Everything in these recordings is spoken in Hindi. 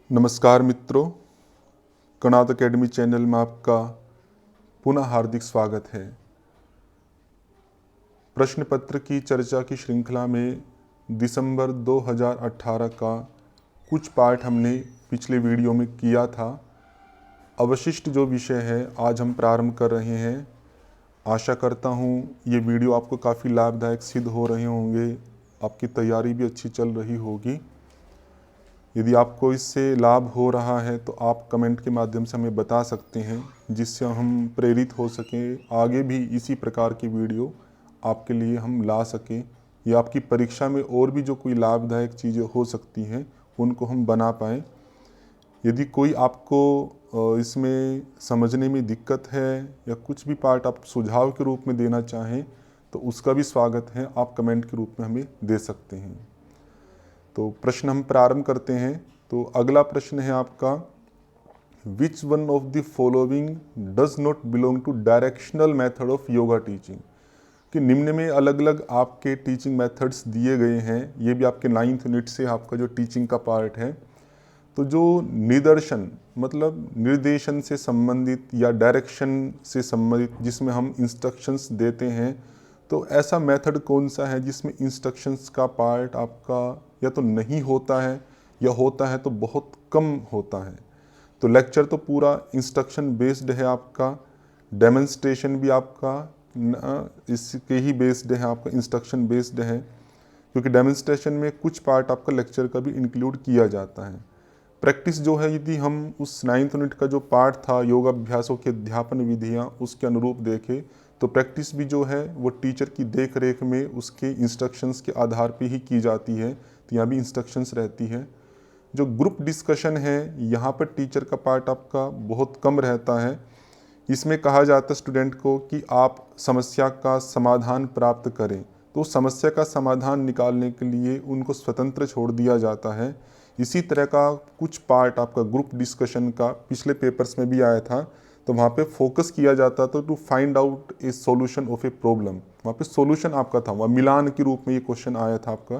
नमस्कार मित्रों, कणाद अकेडमी चैनल में आपका पुनः हार्दिक स्वागत है। प्रश्न पत्र की चर्चा की श्रृंखला में दिसंबर 2018 का कुछ पाठ हमने पिछले वीडियो में किया था। अवशिष्ट जो विषय है आज हम प्रारंभ कर रहे हैं। आशा करता हूँ ये वीडियो आपको काफ़ी लाभदायक सिद्ध हो रहे होंगे, आपकी तैयारी भी अच्छी चल रही होगी। यदि आपको इससे लाभ हो रहा है तो आप कमेंट के माध्यम से हमें बता सकते हैं, जिससे हम प्रेरित हो सकें, आगे भी इसी प्रकार की वीडियो आपके लिए हम ला सकें, या आपकी परीक्षा में और भी जो कोई लाभदायक चीज़ें हो सकती हैं उनको हम बना पाएँ। यदि कोई आपको इसमें समझने में दिक्कत है या कुछ भी पार्ट आप सुझाव के रूप में देना चाहें तो उसका भी स्वागत है, आप कमेंट के रूप में हमें दे सकते हैं। तो प्रश्न हम प्रारंभ करते हैं। तो अगला प्रश्न है आपका, which one of the following does not belong to directional method of yoga teaching. कि निम्न में अलग अलग आपके टीचिंग मेथड्स दिए गए हैं। ये भी आपके 9th यूनिट से आपका जो टीचिंग का पार्ट है। तो जो निदर्शन मतलब निर्देशन से संबंधित या डायरेक्शन से संबंधित जिसमें हम इंस्ट्रक्शंस देते हैं, तो ऐसा मेथड कौन सा है जिसमें इंस्ट्रक्शंस का पार्ट आपका या तो नहीं होता है या होता है तो बहुत कम होता है। तो लेक्चर तो पूरा इंस्ट्रक्शन बेस्ड है आपका, डेमोन्स्ट्रेशन भी आपका इसके ही बेस्ड है, आपका इंस्ट्रक्शन बेस्ड है, क्योंकि डेमोन्स्ट्रेशन में कुछ पार्ट आपका लेक्चर का भी इंक्लूड किया जाता है। प्रैक्टिस जो है, यदि हम उस 9th यूनिट का जो पार्ट था योगाभ्यासों की अध्यापन विधियाँ, उसके अनुरूप देखें तो प्रैक्टिस भी जो है वो टीचर की देख रेख में उसके इंस्ट्रक्शंस के आधार पे ही की जाती है। तो यहाँ भी इंस्ट्रक्शंस रहती है। जो ग्रुप डिस्कशन है यहाँ पर टीचर का पार्ट आपका बहुत कम रहता है। इसमें कहा जाता है स्टूडेंट को कि आप समस्या का समाधान प्राप्त करें, तो समस्या का समाधान निकालने के लिए उनको स्वतंत्र छोड़ दिया जाता है। इसी तरह का कुछ पार्ट आपका ग्रुप डिस्कशन का पिछले पेपर्स में भी आया था। तो वहाँ पे फोकस किया जाता था to find out a solution of a problem. वहाँ पे सॉल्यूशन आपका था, वहाँ मिलान के रूप में ये क्वेश्चन आया था आपका।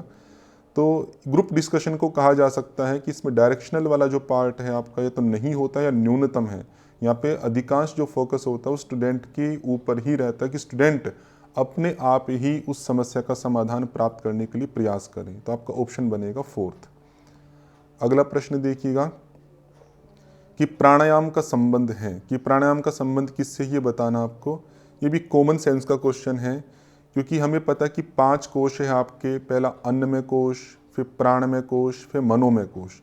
तो ग्रुप डिस्कशन को कहा जा सकता है कि इसमें डायरेक्शनल वाला जो पार्ट है आपका ये तो नहीं होता या न्यूनतम है। यहाँ पे अधिकांश जो फोकस होता है वो स्टूडेंट के ऊपर ही रहता है कि स्टूडेंट अपने आप ही उस समस्या का समाधान प्राप्त करने के लिए प्रयास करें। तो आपका ऑप्शन बनेगा 4th। अगला प्रश्न देखिएगा कि प्राणायाम का संबंध है, कि प्राणायाम का संबंध किससे, ये बताना आपको। ये भी कॉमन सेंस का क्वेश्चन है, क्योंकि हमें पता है कि 5 कोश है आपके। पहला अन्नमय कोश, फिर प्राणमय कोश, फिर मनोमय कोश।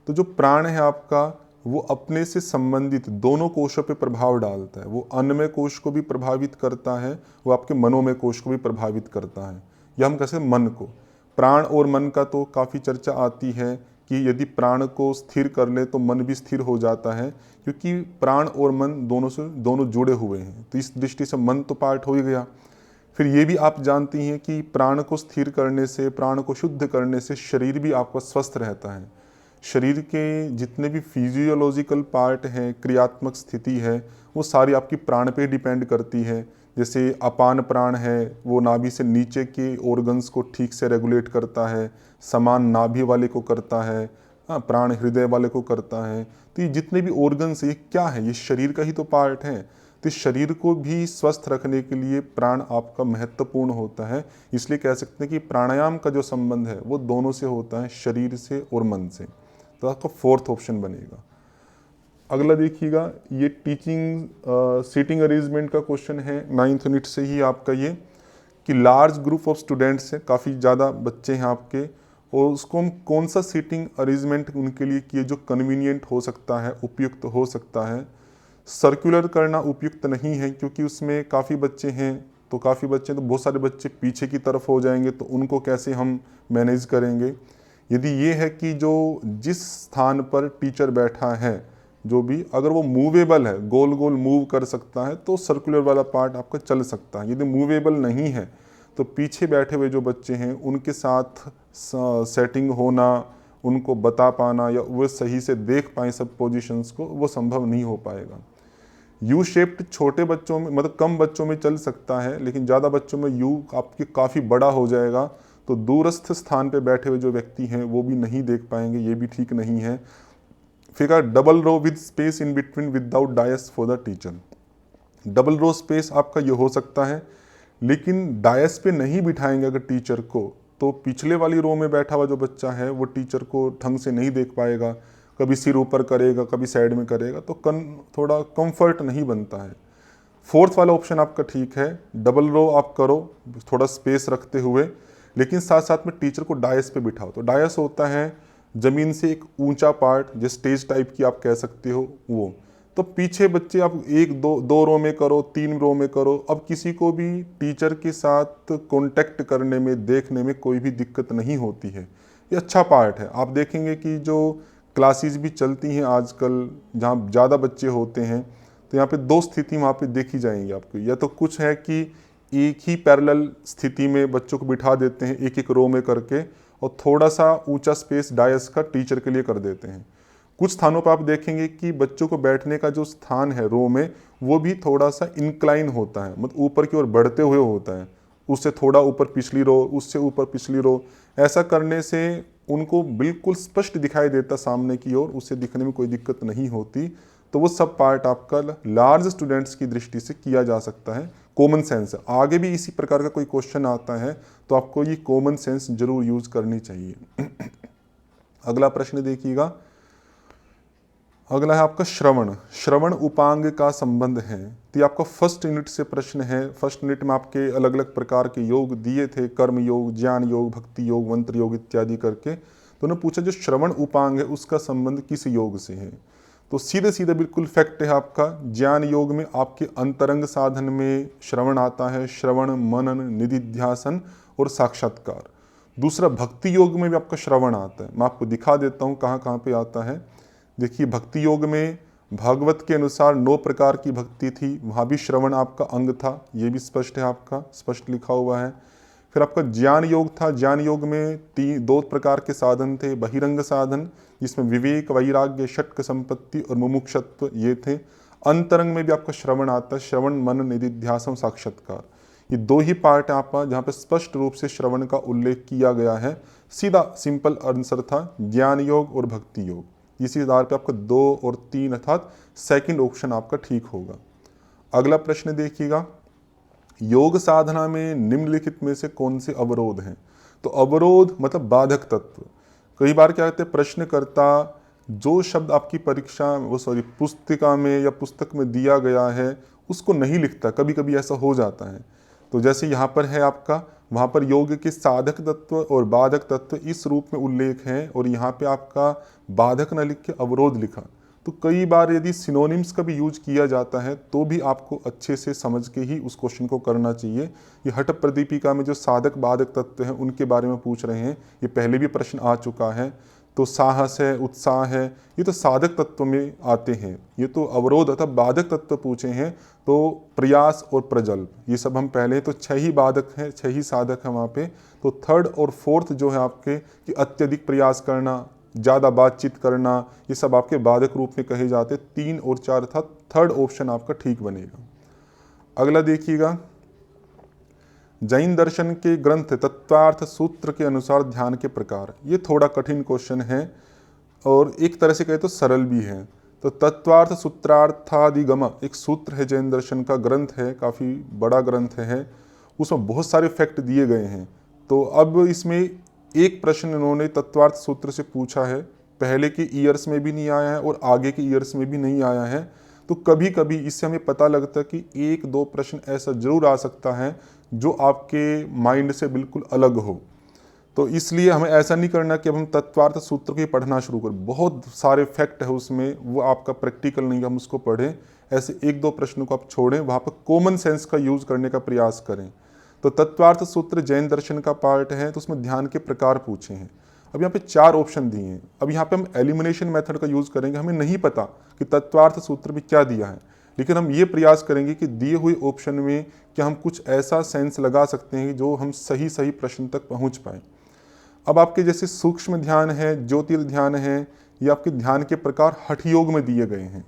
तो जो प्राण है आपका वो अपने से संबंधित दोनों कोशों पे प्रभाव डालता है। वो अन्नमय कोश को भी प्रभावित करता है, वो आपके मनोमय कोश को भी प्रभावित करता है, या हम कैसे मन को। प्राण और मन का तो काफ़ी चर्चा आती है कि यदि प्राण को स्थिर कर ले तो मन भी स्थिर हो जाता है, क्योंकि प्राण और मन दोनों जुड़े हुए हैं। तो इस दृष्टि से मन तो पार्ट हो ही गया। फिर ये भी आप जानती हैं कि प्राण को स्थिर करने से, प्राण को शुद्ध करने से शरीर भी आपका स्वस्थ रहता है। शरीर के जितने भी फिजियोलॉजिकल पार्ट हैं, क्रियात्मक स्थिति है, वो सारी आपकी प्राण पे डिपेंड करती है। जैसे अपान प्राण है, वो नाभि से नीचे के ऑर्गन्स को ठीक से रेगुलेट करता है, समान नाभि वाले को करता है, प्राण हृदय वाले को करता है। तो ये जितने भी ऑर्गन्स, ये क्या है, ये शरीर का ही तो पार्ट है। तो इस शरीर को भी स्वस्थ रखने के लिए प्राण आपका महत्वपूर्ण होता है। इसलिए कह सकते हैं कि प्राणायाम का जो संबंध है वो दोनों से होता है, शरीर से और मन से। तो आपका 4th ऑप्शन बनेगा। अगला देखिएगा, ये टीचिंग सीटिंग अरेंजमेंट का क्वेश्चन है, 9th यूनिट से ही आपका ये, कि लार्ज ग्रुप ऑफ स्टूडेंट्स हैं, काफ़ी ज़्यादा बच्चे हैं आपके, और उसको हम कौन सा सीटिंग अरेंजमेंट उनके लिए किए जो कन्वीनियंट हो सकता है, उपयुक्त हो सकता है। सर्कुलर करना उपयुक्त नहीं है, क्योंकि उसमें काफ़ी बच्चे हैं, तो बहुत सारे बच्चे पीछे की तरफ हो जाएंगे, तो उनको कैसे हम मैनेज करेंगे। यदि ये है कि जो जिस स्थान पर टीचर बैठा है, जो भी अगर वो मूवेबल है, गोल गोल मूव कर सकता है, तो सर्कुलर वाला पार्ट आपका चल सकता है। यदि मूवेबल नहीं है तो पीछे बैठे हुए जो बच्चे हैं उनके साथ सेटिंग होना, उनको बता पाना या वो सही से देख पाएँ सब पोजीशंस को, वो संभव नहीं हो पाएगा। यू शेप्ड छोटे बच्चों में, मतलब कम बच्चों में चल सकता है, लेकिन ज़्यादा बच्चों में यू आपके काफ़ी बड़ा हो जाएगा, तो दूरस्थ स्थान पे बैठे हुए जो व्यक्ति हैं वो भी नहीं देख पाएंगे, ये भी ठीक नहीं है। फिर double row with space in between without dais for the teacher. Double row space आपका ये हो सकता है, लेकिन डायस पे नहीं बिठाएंगे अगर टीचर को, तो पिछले वाली रो में बैठा हुआ जो बच्चा है वो टीचर को ढंग से नहीं देख पाएगा, कभी सिर ऊपर करेगा, कभी साइड में करेगा, तो थोड़ा कंफर्ट नहीं बनता है। फोर्थ वाला ऑप्शन आपका ठीक है, डबल रो आप करो थोड़ा स्पेस रखते हुए, लेकिन साथ साथ में टीचर को डायस पे बिठाओ। तो डायस होता है ज़मीन से एक ऊंचा पार्ट, जो स्टेज टाइप की आप कह सकते हो वो। तो पीछे बच्चे आप एक दो रो में करो, 3 रो में करो। अब किसी को भी टीचर के साथ कांटेक्ट करने में, देखने में कोई भी दिक्कत नहीं होती है, ये अच्छा पार्ट है। आप देखेंगे कि जो क्लासेस भी चलती हैं आजकल जहाँ ज़्यादा बच्चे होते हैं, तो यहाँ पे 2 स्थिति वहाँ पे देखी जाएंगी आपको। या तो कुछ है कि एक ही पैरेलल स्थिति में बच्चों को बिठा देते हैं एक एक रो में करके, और थोड़ा सा ऊंचा स्पेस डायस का टीचर के लिए कर देते हैं। कुछ स्थानों पर आप देखेंगे कि बच्चों को बैठने का जो स्थान है रो में, वो भी थोड़ा सा इंक्लाइन होता है, मतलब ऊपर की ओर बढ़ते हुए होता है, उससे थोड़ा ऊपर पिछली रो, उससे ऊपर पिछली रो। ऐसा करने से उनको बिल्कुल स्पष्ट दिखाई देता सामने की ओर, उससे दिखने में कोई दिक्कत नहीं होती। तो वो सब पार्ट आपका लार्ज स्टूडेंट्स की दृष्टि से किया जा सकता है। कॉमन सेंस है, आगे भी इसी प्रकार का कोई क्वेश्चन आता है तो आपको ये कॉमन सेंस जरूर यूज करनी चाहिए। अगला प्रश्न देखिएगा, अगला है आपका श्रवण। श्रवण उपांग का संबंध है। तो ये आपका फर्स्ट यूनिट से प्रश्न है। फर्स्ट यूनिट में आपके अलग अलग प्रकार के योग दिए थे, कर्म योग, ज्ञान योग, भक्ति योग, मंत्र योग इत्यादि करके। तो उन्होंने पूछा जो श्रवण उपांग है उसका संबंध किस योग से है। तो सीधे सीधे बिल्कुल फैक्ट है आपका, ज्ञान योग में आपके अंतरंग साधन में श्रवण आता है, श्रवण, मनन, निधिध्यासन और साक्षात्कार। दूसरा भक्ति योग में भी आपका श्रवण आता है। मैं आपको दिखा देता हूँ कहाँ कहाँ पे आता है। देखिए भक्ति योग में भागवत के अनुसार 9 प्रकार की भक्ति थी, वहाँ भी श्रवण आपका अंग था, ये भी स्पष्ट है, आपका स्पष्ट लिखा हुआ है। फिर आपका ज्ञान योग था, ज्ञान योग में 2 प्रकार के साधन थे, बहिरंग साधन जिसमें विवेक, वैराग्य, षट्क संपत्ति और मुमुक्षत्व ये थे। अंतरंग में भी आपका श्रवण आता है, श्रवण, मनन, निधिध्यासन, साक्षात्कार। ये 2 ही पार्ट है आपका जहाँ पे स्पष्ट रूप से श्रवण का उल्लेख किया गया है। सीधा सिंपल आंसर था ज्ञान योग और भक्ति योग। इसी आधार पे आपका 2 और 3 अर्थात सेकंड ऑप्शन आपका ठीक होगा। अगला प्रश्न देखिएगा, योग साधना में निम्नलिखित में से कौन से अवरोध हैं। तो अवरोध मतलब बाधक तत्व। कई बार क्या कहते हैं प्रश्नकर्ता जो शब्द आपकी परीक्षा पुस्तिका में या पुस्तक में दिया गया है उसको नहीं लिखता, कभी कभी ऐसा हो जाता है। तो जैसे यहाँ पर है आपका, वहाँ पर योग के साधक तत्व और बाधक तत्व इस रूप में उल्लेख है, और यहाँ पे आपका बाधक न लिख के अवरोध लिखा। तो कई बार यदि सिनोनिम्स का भी यूज किया जाता है तो भी आपको अच्छे से समझ के ही उस क्वेश्चन को करना चाहिए। ये हठ प्रदीपिका में जो साधक बाधक तत्व हैं उनके बारे में पूछ रहे हैं, ये पहले भी प्रश्न आ चुका है। तो साहस है, उत्साह है, ये तो साधक तत्व में आते हैं। ये तो अवरोध अथवा बाधक तत्व पूछे हैं, तो प्रयास और प्रजल्प, ये सब हम पहले, तो 6 ही बाधक हैं, 6 ही साधक हैं वहाँ पे। तो थर्ड और फोर्थ जो है आपके कि अत्यधिक प्रयास करना, ज़्यादा बातचीत करना, ये सब आपके बाधक रूप में कहे जाते। 3 और 4 था, थर्ड ऑप्शन आपका ठीक बनेगा। अगला देखिएगा, जैन दर्शन के ग्रंथ तत्वार्थ सूत्र के अनुसार ध्यान के प्रकार। ये थोड़ा कठिन क्वेश्चन है और एक तरह से कहे तो सरल भी है। तो तत्वार्थ सूत्रार्थादिगम एक सूत्र है, जैन दर्शन का ग्रंथ है, काफ़ी बड़ा ग्रंथ है, उसमें बहुत सारे फैक्ट दिए गए हैं। तो अब इसमें एक प्रश्न इन्होंने तत्वार्थ सूत्र से पूछा है, पहले के ईयर्स में भी नहीं आया है और आगे के ईयर्स में भी नहीं आया है। तो कभी कभी इससे हमें पता लगता है कि 1-2 प्रश्न ऐसा जरूर आ सकता है जो आपके माइंड से बिल्कुल अलग हो। तो इसलिए हमें ऐसा नहीं करना कि अब हम तत्वार्थ सूत्र को ही पढ़ना शुरू करें, बहुत सारे फैक्ट है उसमें, वो आपका प्रैक्टिकल नहीं, हम उसको पढ़ें। ऐसे 1-2 प्रश्नों को आप छोड़ें, वहाँ पर कॉमन सेंस का यूज करने का प्रयास करें। तो तत्वार्थ सूत्र जैन दर्शन का पार्ट है, तो उसमें ध्यान के प्रकार पूछे हैं। अब यहाँ पे 4 ऑप्शन दिए हैं। अब यहाँ पे हम एलिमिनेशन मेथड का यूज करेंगे। हमें नहीं पता कि तत्वार्थ सूत्र में क्या दिया है, लेकिन हम ये प्रयास करेंगे कि दिए हुए ऑप्शन में क्या हम कुछ ऐसा सेंस लगा सकते हैं जो हम सही सही प्रश्न तक पहुँच पाए। अब आपके जैसे सूक्ष्म ध्यान है, ज्योतिर्ध्यान है, ये आपके ध्यान के प्रकार हठ योग में दिए गए हैं।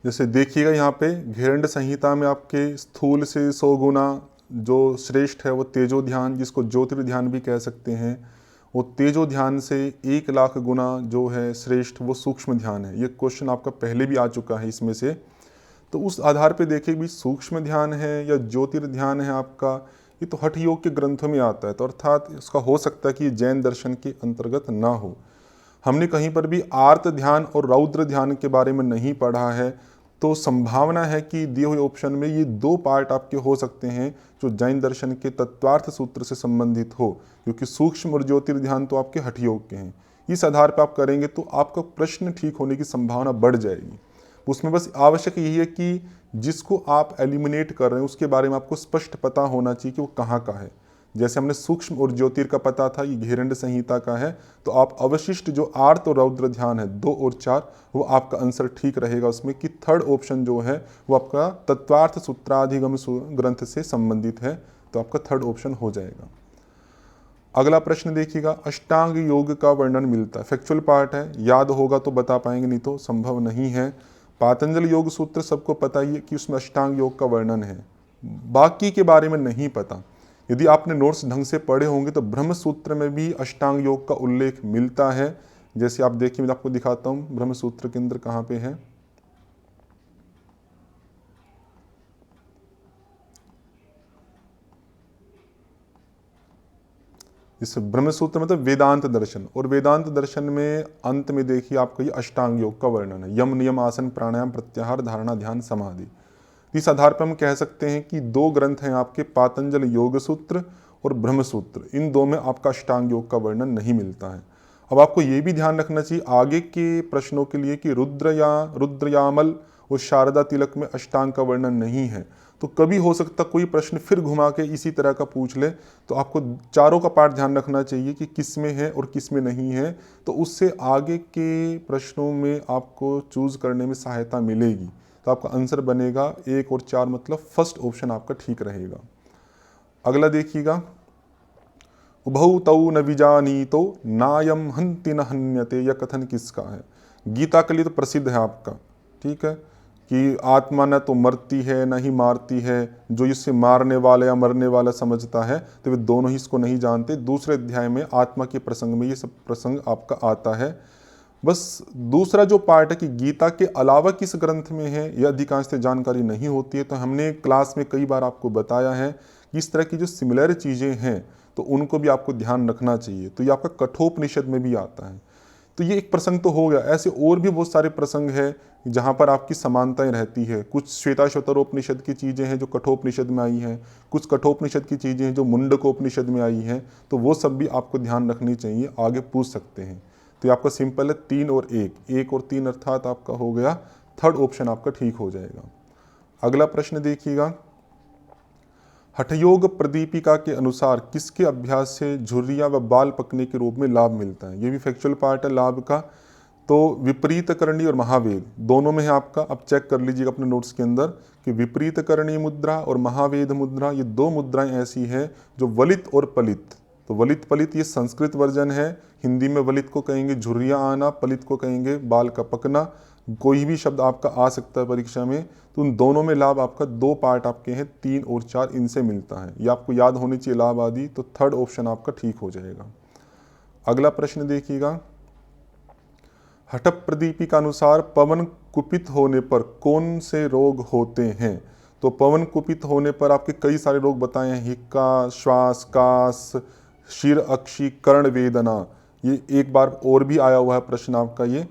जैसे देखिएगा यहाँ पे घेरंड संहिता में आपके स्थूल से 100 गुना जो श्रेष्ठ है वो तेजो ध्यान, जिसको ज्योतिर्ध्यान भी कह सकते हैं। वो तेजो ध्यान से 1,00,000 गुना जो है श्रेष्ठ वो सूक्ष्म ध्यान है। ये क्वेश्चन आपका पहले भी आ चुका है इसमें से। तो उस आधार पे देखिए भी सूक्ष्म ध्यान है या ज्योतिर्ध्यान है आपका, ये तो हठ योग के ग्रंथों में आता है, तो अर्थात इसका हो सकता है कि जैन दर्शन के अंतर्गत ना हो। हमने कहीं पर भी आर्त ध्यान और रौद्र ध्यान के बारे में नहीं पढ़ा है, तो संभावना है कि दिए हुए ऑप्शन में ये 2 पार्ट आपके हो सकते हैं जो जैन दर्शन के तत्वार्थ सूत्र से संबंधित हो, क्योंकि सूक्ष्म और ज्योतिर्ध्यान तो आपके हठ योग के हैं। इस आधार पर आप करेंगे तो आपका प्रश्न ठीक होने की संभावना बढ़ जाएगी। उसमें बस आवश्यक यही है कि जिसको आप एलिमिनेट कर रहे हैं उसके बारे में आपको स्पष्ट पता होना चाहिए कि वो कहाँ का है। जैसे हमने सूक्ष्म और ज्योतिर का पता था, ये घेरंड संहिता का है, तो आप अवशिष्ट जो आर्त और रौद्र ध्यान है 2 और 4, वो आपका आंसर ठीक रहेगा उसमें कि थर्ड ऑप्शन जो है वो आपका तत्वार्थ सूत्राधिगम ग्रंथ से संबंधित है, तो आपका थर्ड ऑप्शन हो जाएगा। अगला प्रश्न देखिएगा, अष्टांग योग का वर्णन मिलता है। फैक्चुअल पार्ट है, याद होगा तो बता पाएंगे, नहीं तो संभव नहीं है। पातंजल योग सूत्र सबको पता ही है कि उसमें अष्टांग योग का वर्णन है, बाकी के बारे में नहीं पता। यदि आपने नोट्स ढंग से पढ़े होंगे तो ब्रह्म सूत्र में भी अष्टांग योग का उल्लेख मिलता है। जैसे आप देखिए, मैं आपको दिखाता हूँ ब्रह्म सूत्र के अंदर कहाँ पे है। इस ब्रह्म सूत्र मतलब वेदांत दर्शन, और वेदांत दर्शन में अंत में देखिए आपका ये अष्टांग योग का वर्णन है। यम नियम आसन प्राणायाम प्रत्याहार धारणा ध्यान समाधि। इस आधार पर हम कह सकते हैं कि 2 ग्रंथ हैं आपके, पातंजल योग सूत्र और ब्रह्म सूत्र। इन 2 में आपका अष्टांग योग का वर्णन नहीं मिलता है। अब आपको ये भी ध्यान रखना चाहिए आगे के प्रश्नों के लिए कि रुद्रयामल और शारदा तिलक में अष्टांग का वर्णन नहीं है। तो कभी हो सकता कोई प्रश्न फिर घुमा के इसी तरह का पूछ ले, तो आपको चारों का पार्ट ध्यान रखना चाहिए कि किस में है और किस में नहीं है, तो उससे आगे के प्रश्नों में आपको चूज करने में सहायता मिलेगी। तो आपका आंसर बनेगा 1 और 4, मतलब फर्स्ट ऑप्शन आपका ठीक रहेगा। अगला देखिएगा, उभौ तौ न विजानीतो नायम हन्ति न हन्यते, यह कथन किसका है। गीता के लिए तो प्रसिद्ध है आपका, ठीक है, कि आत्मा न तो मरती है न ही मारती है, जो इससे मारने वाला या मरने वाला समझता है तो वे दोनों ही इसको नहीं जानते। दूसरे अध्याय में आत्मा के प्रसंग में ये सब प्रसंग आपका आता है। बस दूसरा जो पार्ट है कि गीता के अलावा किस ग्रंथ में है, यह अधिकांश से जानकारी नहीं होती है। तो हमने क्लास में कई बार आपको बताया है कि इस तरह की जो सिमिलर चीज़ें हैं तो उनको भी आपको ध्यान रखना चाहिए। तो ये आपका कठोपनिषद में भी आता है। तो ये एक प्रसंग तो हो गया, ऐसे और भी बहुत सारे प्रसंग हैं जहाँ पर आपकी समानताएं रहती है। कुछ श्वेताश्वतरोपनिषद की चीज़ें हैं जो कठोपनिषद में आई हैं, कुछ कठोपनिषद की चीज़ें हैं जो मुंडकोपनिषद में आई हैं, तो वो सब भी आपको ध्यान रखनी चाहिए, आगे पूछ सकते हैं। तो ये आपका सिंपल है 3 और 1, 1 और 3 अर्थात आपका हो गया थर्ड ऑप्शन आपका ठीक हो जाएगा। अगला प्रश्न देखिएगा, हठयोग प्रदीपिका के अनुसार किसके अभ्यास से झुर्रियाँ व बाल पकने के रूप में लाभ मिलता है। ये भी फैक्चुअल पार्ट है लाभ का। तो विपरीत करणी और महावेद दोनों में है आपका। अब चेक कर लीजिएगा अपने नोट्स के अंदर कि विपरीत करणी मुद्रा और महावेद मुद्रा, ये 2 मुद्राएं ऐसी हैं जो वलित और पलित। तो वलित पलित ये संस्कृत वर्जन है, हिंदी में वलित को कहेंगे झुर्रियाँ आना, पलित को कहेंगे बाल का पकना। कोई भी शब्द आपका आ सकता है परीक्षा में। तो उन दोनों में लाभ आपका 2 पार्ट आपके हैं, 3 और 4 इनसे मिलता है। ये आपको याद होनी चाहिए लाभ आदि। तो थर्ड ऑप्शन आपका ठीक हो जाएगा। अगला प्रश्न देखिएगा, हठ प्रदीपी का अनुसार पवन कुपित होने पर कौन से रोग होते हैं। तो पवन कुपित होने पर आपके कई सारे रोग बताए हैं, हिक्का, श्वास, कास, शिर अक्षी, कर्ण वेदना। ये एक बार और भी आया हुआ है प्रश्न आपका, ये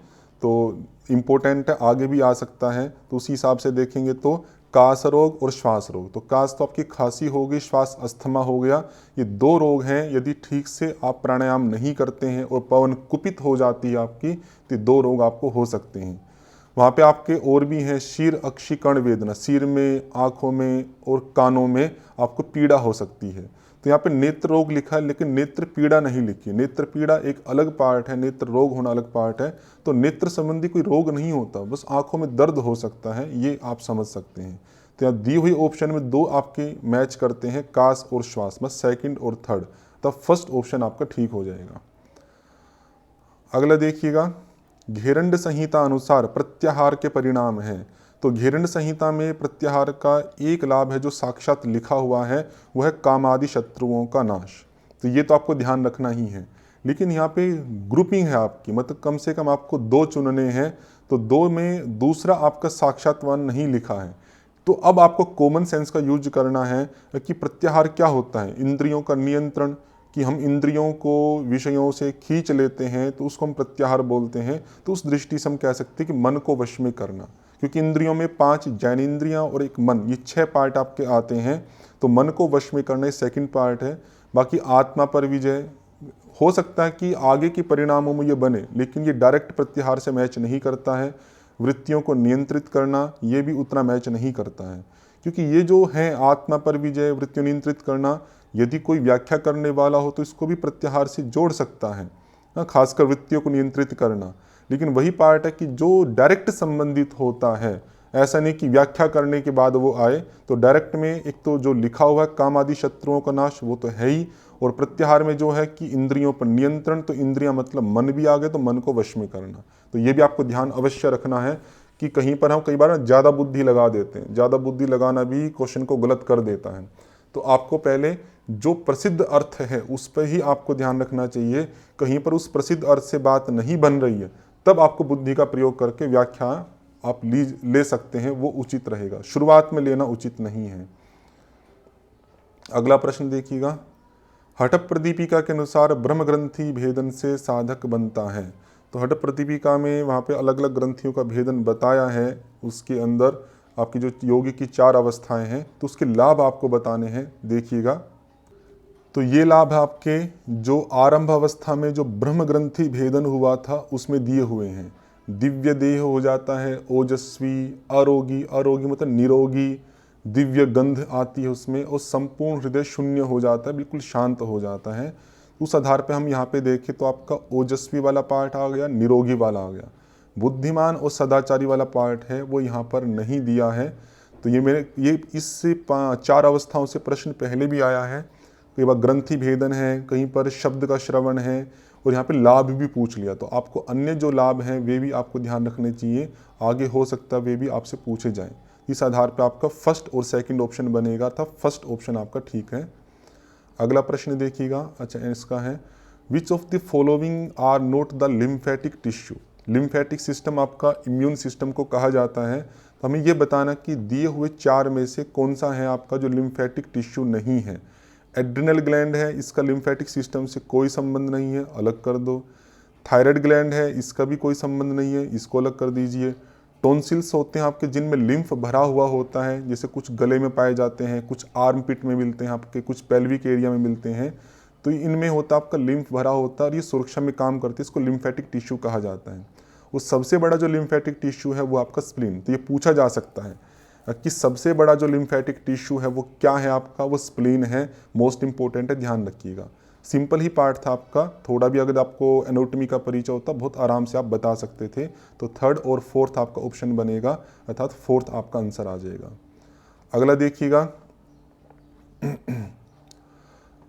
तो इम्पोर्टेंट है, आगे भी आ सकता है। तो उसी हिसाब से देखेंगे तो कास रोग और श्वास रोग। तो कास तो आपकी खांसी हो गई, श्वास अस्थमा हो गया। ये 2 रोग हैं, यदि ठीक से आप प्राणायाम नहीं करते हैं और पवन कुपित हो जाती है आपकी, तो 2 रोग आपको हो सकते हैं। वहाँ पे आपके और भी हैं, शीर अक्षी कर्ण वेदना, सिर में, आँखों में और कानों में आपको पीड़ा हो सकती है। तो यहाँ पे नेत्र रोग लिखा है लेकिन नेत्र पीड़ा नहीं लिखी। नेत्र पीड़ा एक अलग पार्ट है, नेत्र रोग होना अलग पार्ट है। तो नेत्र संबंधी कोई रोग नहीं होता, बस आंखों में दर्द हो सकता है, ये आप समझ सकते हैं। तो यहाँ दी हुई ऑप्शन में 2 आपके मैच करते हैं, कास और श्वास, बस सेकंड और थर्ड। तब फर्स्ट ऑप्शन आपका ठीक हो जाएगा। अगला देखिएगा, घेरंड संहिता अनुसार प्रत्याहार के परिणाम हैं। तो घेरंड संहिता में प्रत्याहार का एक लाभ है जो साक्षात लिखा हुआ है, वह है कामादि शत्रुओं का नाश। तो ये तो आपको ध्यान रखना ही है। लेकिन यहाँ पे ग्रुपिंग है आपकी, मतलब कम से कम आपको 2 चुनने हैं, तो 2 में दूसरा आपका साक्षात्वान नहीं लिखा है। तो अब आपको कॉमन सेंस का यूज करना है कि प्रत्याहार क्या होता है। इंद्रियों का नियंत्रण, कि हम इंद्रियों को विषयों से खींच लेते हैं तो उसको हम प्रत्याहार बोलते हैं। तो उस दृष्टि से हम कह सकते हैं कि मन को वश में करना, क्योंकि इंद्रियों में 5 ज्ञानेंद्रियां और एक मन, ये 6 पार्ट आपके आते हैं। तो मन को वश में करना ये सेकंड पार्ट है। बाकी आत्मा पर विजय, हो सकता है कि आगे के परिणामों में ये बने, लेकिन ये डायरेक्ट प्रत्याहार से मैच नहीं करता है। वृत्तियों को नियंत्रित करना ये भी उतना मैच नहीं करता है, क्योंकि ये जो है आत्मा पर विजय, वृत्तियों नियंत्रित करना, यदि कोई व्याख्या करने वाला हो तो इसको भी प्रत्याहार से जोड़ सकता है, खासकर वृत्तियों को नियंत्रित करना। लेकिन वही पार्ट है कि जो डायरेक्ट संबंधित होता है, ऐसा नहीं कि व्याख्या करने के बाद वो आए। तो डायरेक्ट में एक तो जो लिखा हुआ है काम आदि शत्रुओं का नाश, वो तो है ही, और प्रत्याहार में जो है कि इंद्रियों पर नियंत्रण, तो इंद्रियां मतलब मन भी आ गए, तो मन को वश में करना। तो ये भी आपको ध्यान अवश्य रखना है कि कहीं पर हम कई बार ज़्यादा बुद्धि लगा देते हैं, ज़्यादा बुद्धि लगाना भी क्वेश्चन को गलत कर देता है। तो आपको पहले जो प्रसिद्ध अर्थ है उस पर ही आपको ध्यान रखना चाहिए। कहीं पर उस प्रसिद्ध अर्थ से बात नहीं बन रही है, तब आपको बुद्धि का प्रयोग करके व्याख्या आप ले सकते हैं, वो उचित रहेगा। शुरुआत में लेना उचित नहीं है। अगला प्रश्न देखिएगा, हठ प्रदीपिका के अनुसार ब्रह्म ग्रंथि भेदन से साधक बनता है। तो हठ प्रदीपिका में वहाँ पे अलग अलग ग्रंथियों का भेदन बताया है। उसके अंदर आपकी जो योगी की 4 अवस्थाएं हैं, तो उसके लाभ आपको बताने हैं, देखिएगा। तो ये लाभ आपके जो आरंभ अवस्था में जो ब्रह्म ग्रंथि भेदन हुआ था उसमें दिए हुए हैं। दिव्य देह हो जाता है, ओजस्वी, आरोगी, आरोगी मतलब निरोगी, दिव्य गंध आती है उसमें, और संपूर्ण हृदय शून्य हो जाता है, बिल्कुल शांत हो जाता है। उस आधार पे हम यहाँ पे देखें तो आपका ओजस्वी वाला पार्ट आ गया, निरोगी वाला आ गया। बुद्धिमान और सदाचारी वाला पार्ट है वो यहाँ पर नहीं दिया है। तो ये इससे 4 अवस्थाओं से प्रश्न पहले भी आया है। कई बार ग्रंथि भेदन है, कहीं पर शब्द का श्रवण है, और यहाँ पे लाभ भी पूछ लिया। तो आपको अन्य जो लाभ हैं वे भी आपको ध्यान रखने चाहिए, आगे हो सकता है वे भी आपसे पूछे जाएं। इस आधार पर आपका फर्स्ट और सेकंड ऑप्शन बनेगा, था फर्स्ट ऑप्शन आपका ठीक है। अगला प्रश्न देखिएगा, अच्छा इसका है, which of the following are not the lymphatic tissue. Lymphatic system आपका इम्यून सिस्टम को कहा जाता है। तो हमें ये बताना कि दिए हुए 4 में से कौन सा है आपका जो लिम्फेटिक टिश्यू नहीं है। एड्रिनल ग्लैंड है, इसका लिम्फेटिक सिस्टम से कोई संबंध नहीं है, अलग कर दो। थायराइड ग्लैंड है, इसका भी कोई संबंध नहीं है, इसको अलग कर दीजिए। टॉन्सिल्स होते हैं आपके जिनमें लिम्फ भरा हुआ होता है, जैसे कुछ गले में पाए जाते हैं, कुछ आर्म पिट में मिलते हैं आपके, कुछ पेल्विक एरिया में मिलते हैं। तो इनमें होता है आपका लिम्फ भरा होता है, और ये सुरक्षा में काम करते हैं, इसको लिम्फेटिक टिश्यू कहा जाता है। वो सबसे बड़ा जो लिम्फेटिक टिश्यू है वो आपका स्प्लीन। तो ये पूछा जा सकता है कि सबसे बड़ा जो लिम्फेटिक टिश्यू है वो क्या है आपका, वो स्प्लीन है, मोस्ट इंपॉर्टेंट है, ध्यान रखिएगा। सिंपल ही पार्ट था आपका, थोड़ा भी अगर आपको एनाटॉमी का परिचय होता बहुत आराम से आप बता सकते थे। तो थर्ड और फोर्थ आपका ऑप्शन बनेगा, अर्थात फोर्थ आपका आंसर आ जाएगा। अगला देखिएगा,